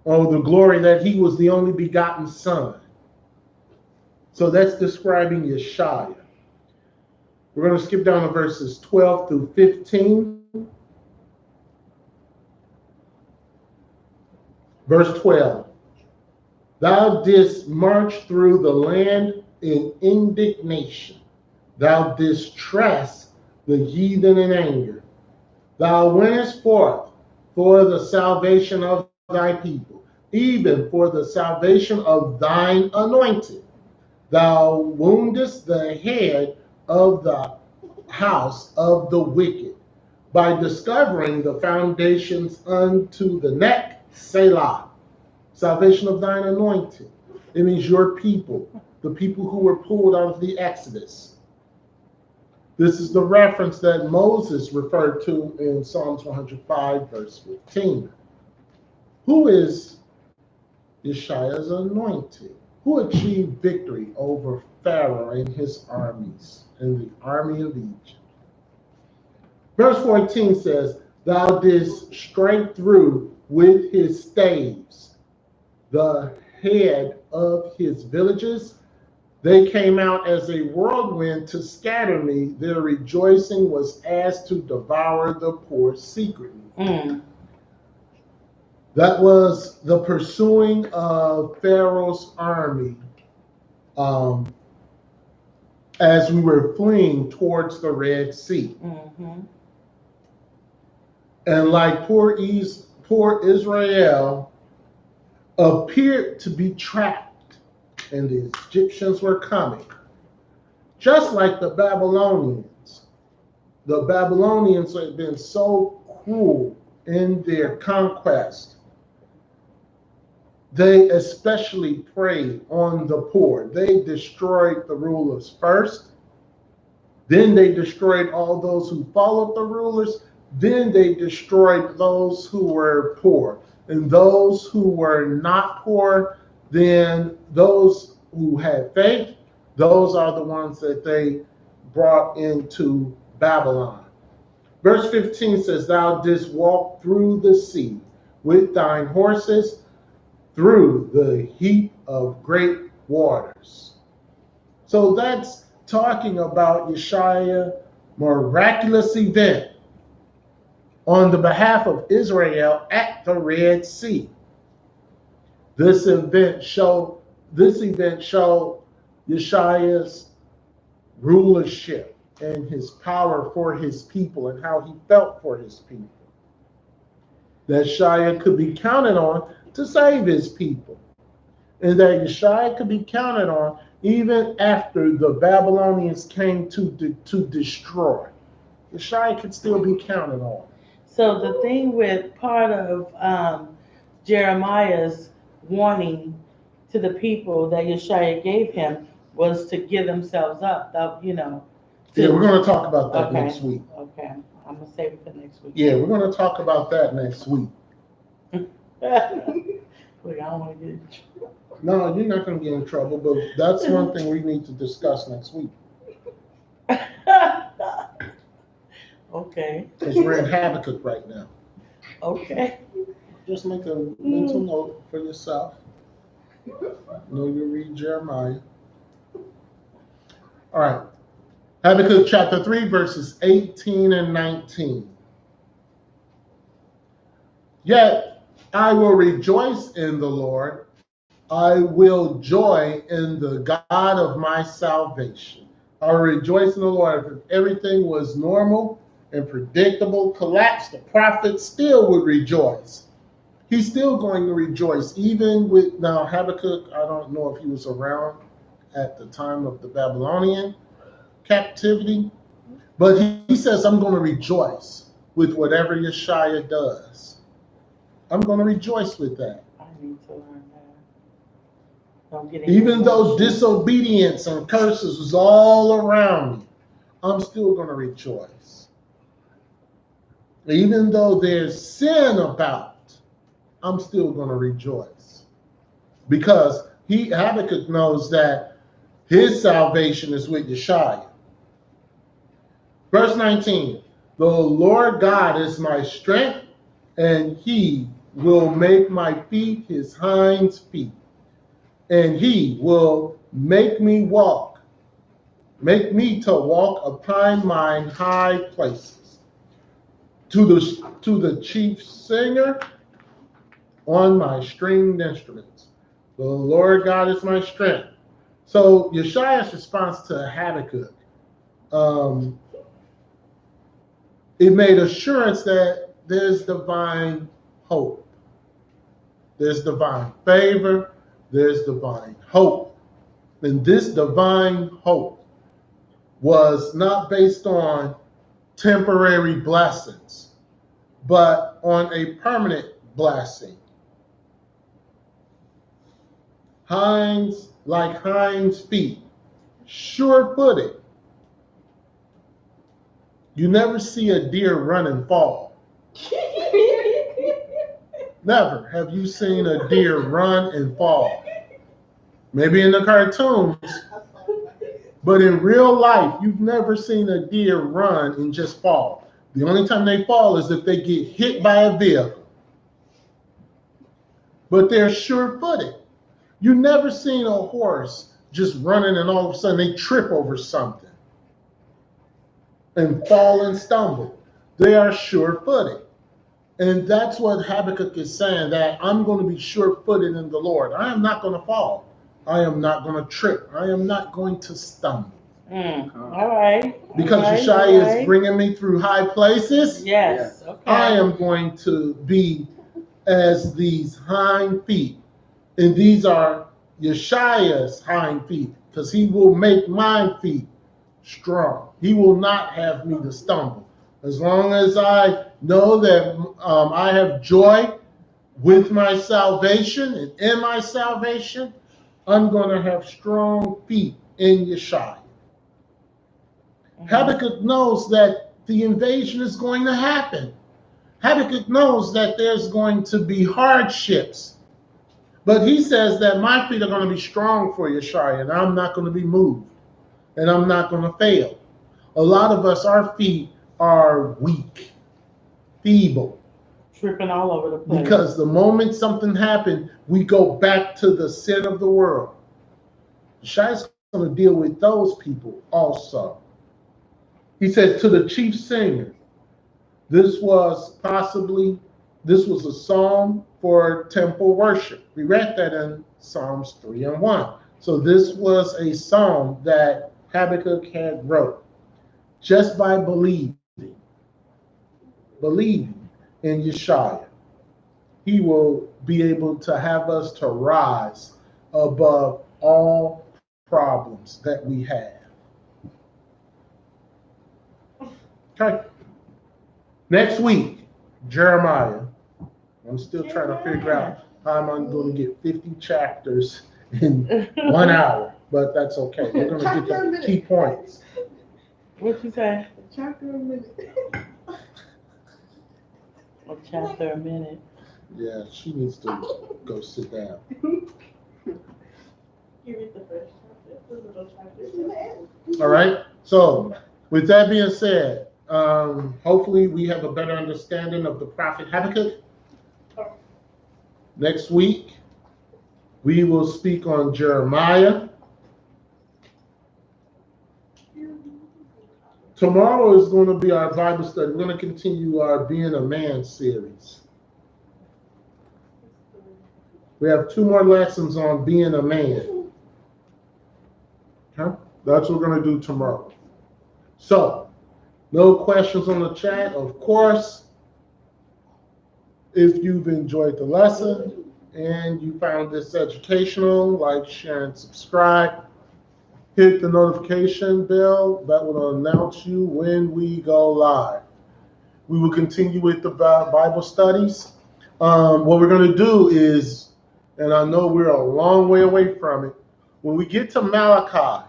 Oh, the glory that he was the only begotten Son. So that's describing Yeshua. We're going to skip down to verses 12 through 15. Verse 12. Thou didst march through the land in indignation. Thou didst trust the heathen in anger. Thou wentest forth for the salvation of thy people, even for the salvation of thine anointed. Thou woundest the head of the house of the wicked, by discovering the foundations unto the neck, Selah. Salvation of thine anointed. It means your people, the people who were pulled out of the Exodus. This is the reference that Moses referred to in Psalms 105, verse 15. Who is Yeshua's anointed? Who achieved victory over Pharaoh and his armies and the army of Egypt? Verse 14 says, thou didst strike through with his staves the head of his villages. They came out as a whirlwind to scatter me. Their rejoicing was as to devour the poor secretly. That was the pursuing of Pharaoh's army as we were fleeing towards the Red Sea. And like poor Israel appeared to be trapped, and the Egyptians were coming. Just like the Babylonians. The Babylonians had been so cruel in their conquest. They especially preyed on the poor. They destroyed the rulers first. Then they destroyed all those who followed the rulers. Then they destroyed those who were poor. And those who were not poor, then those who had faith, those are the ones that they brought into Babylon. Verse 15 says, thou didst walk through the sea with thine horses, through the heap of great waters. So that's talking about Yeshua's miraculous event on the behalf of Israel at the Red Sea. This event showed Yeshua's rulership and his power for his people and how he felt for his people. That Yeshua could be counted on to save his people. And that Yeshua could be counted on even after the Babylonians came to destroy. Yeshua could still be counted on.
So the thing with part of Jeremiah's warning to the people that Yeshua gave him was to give themselves up.
Yeah, we're
To
going to talk about that
okay,
next week.
okay. I'm gonna save it for next week.
Yeah, we're going to talk about that next week.
Look, I don't want to get in trouble.
No, you're not going to get in trouble, but that's one thing we need to discuss next week.
Okay.
Because we're in Habakkuk right now.
Okay.
Just make a mental note for yourself. Know you read Jeremiah. All right. Habakkuk chapter 3, verses 18 and 19. Yet I will rejoice in the Lord. I will joy in the God of my salvation. I will rejoice in the Lord. If everything was normal and predictable, collapsed, the prophet still would rejoice. He's still going to rejoice, even with, now Habakkuk, I don't know if he was around at the time of the Babylonian captivity, but he says, I'm going to rejoice with whatever Yeshua does. I'm going to rejoice with that.
I need to learn that. Don't get
Even though disobedience and curses was all around me, I'm still going to rejoice. Even though there's sin about, I'm still going to rejoice. Because Habakkuk knows that his salvation is with Yeshua. Verse 19, the Lord God is my strength, and he will make my feet his hinds feet, and he will make me to walk upon mine high places. To the chief singer on my stringed instruments. The Lord God is my strength. So Yeshua's response to Habakkuk, it made assurance that there's divine hope. There's divine favor. There's divine hope. And this divine hope was not based on temporary blessings, but on a permanent blessing. Like hinds feet, sure-footed. You never see a deer run and fall. Never have you seen a deer run and fall. Maybe in the cartoons, but in real life, you've never seen a deer run and just fall. The only time they fall is if they get hit by a vehicle. But they're sure-footed. You've never seen a horse just running and all of a sudden they trip over something and fall and stumble. They are sure-footed. And that's what Habakkuk is saying, that I'm going to be sure-footed in the Lord. I am not going to fall. I am not going to trip. I am not going to stumble.
All right.
Because Yeshua is bringing me through high places.
Yes. Okay.
I am going to be as these hind feet. And these are Yeshua's hind feet, because he will make my feet strong. He will not have me to stumble. As long as I know that I have joy with my salvation and in my salvation, I'm going to have strong feet in Yeshua. Habakkuk knows that the invasion is going to happen. Habakkuk knows that there's going to be hardships. But he says that my feet are going to be strong for Yeshua, and I'm not going to be moved, and I'm not going to fail. A lot of us, our feet are weak, feeble.
Tripping all over the place.
Because the moment something happened, we go back to the sin of the world. Yeshua's going to deal with those people also. He says to the chief singer, this was a psalm for temple worship. We read that in Psalms 3 and 1. So this was a psalm that Habakkuk had wrote just by believing in Yeshua. He will be able to have us to rise above all problems that we have. Okay. Next week, Jeremiah. I'm still trying to figure out how I'm going to get 50 chapters in 1 hour, but that's okay. We're going to get the key points.
What you say?
A chapter a minute.
A chapter a minute.
Yeah, she needs to go sit down.
You read the first chapter, the little chapter.
All right. So, with that being said, hopefully we have a better understanding of the prophet Habakkuk. Next week, we will speak on Jeremiah. Tomorrow is going to be our Bible study. We're going to continue our Being a Man series. We have 2 more lessons on being a man. Okay? That's what we're going to do tomorrow. So, no questions on the chat, of course. If you've enjoyed the lesson and you found this educational, like, share, and subscribe. Hit the notification bell. That will announce you when we go live. We will continue with the Bible studies. What we're going to do is, and I know we're a long way away from it, when we get to Malachi,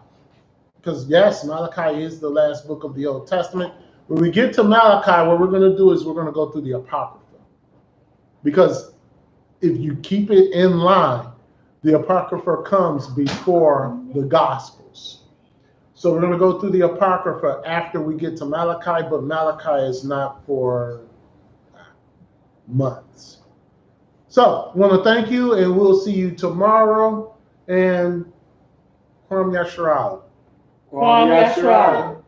because yes, Malachi is the last book of the Old Testament. When we get to Malachi, what we're going to do is we're going to go through the Apocrypha. Because if you keep it in line, the Apocrypha comes before the Gospels. So we're going to go through the Apocrypha after we get to Malachi, but Malachi is not for months. So I want to thank you, and we'll see you tomorrow. And Kwam Yasharala.
Kwam Yasharala.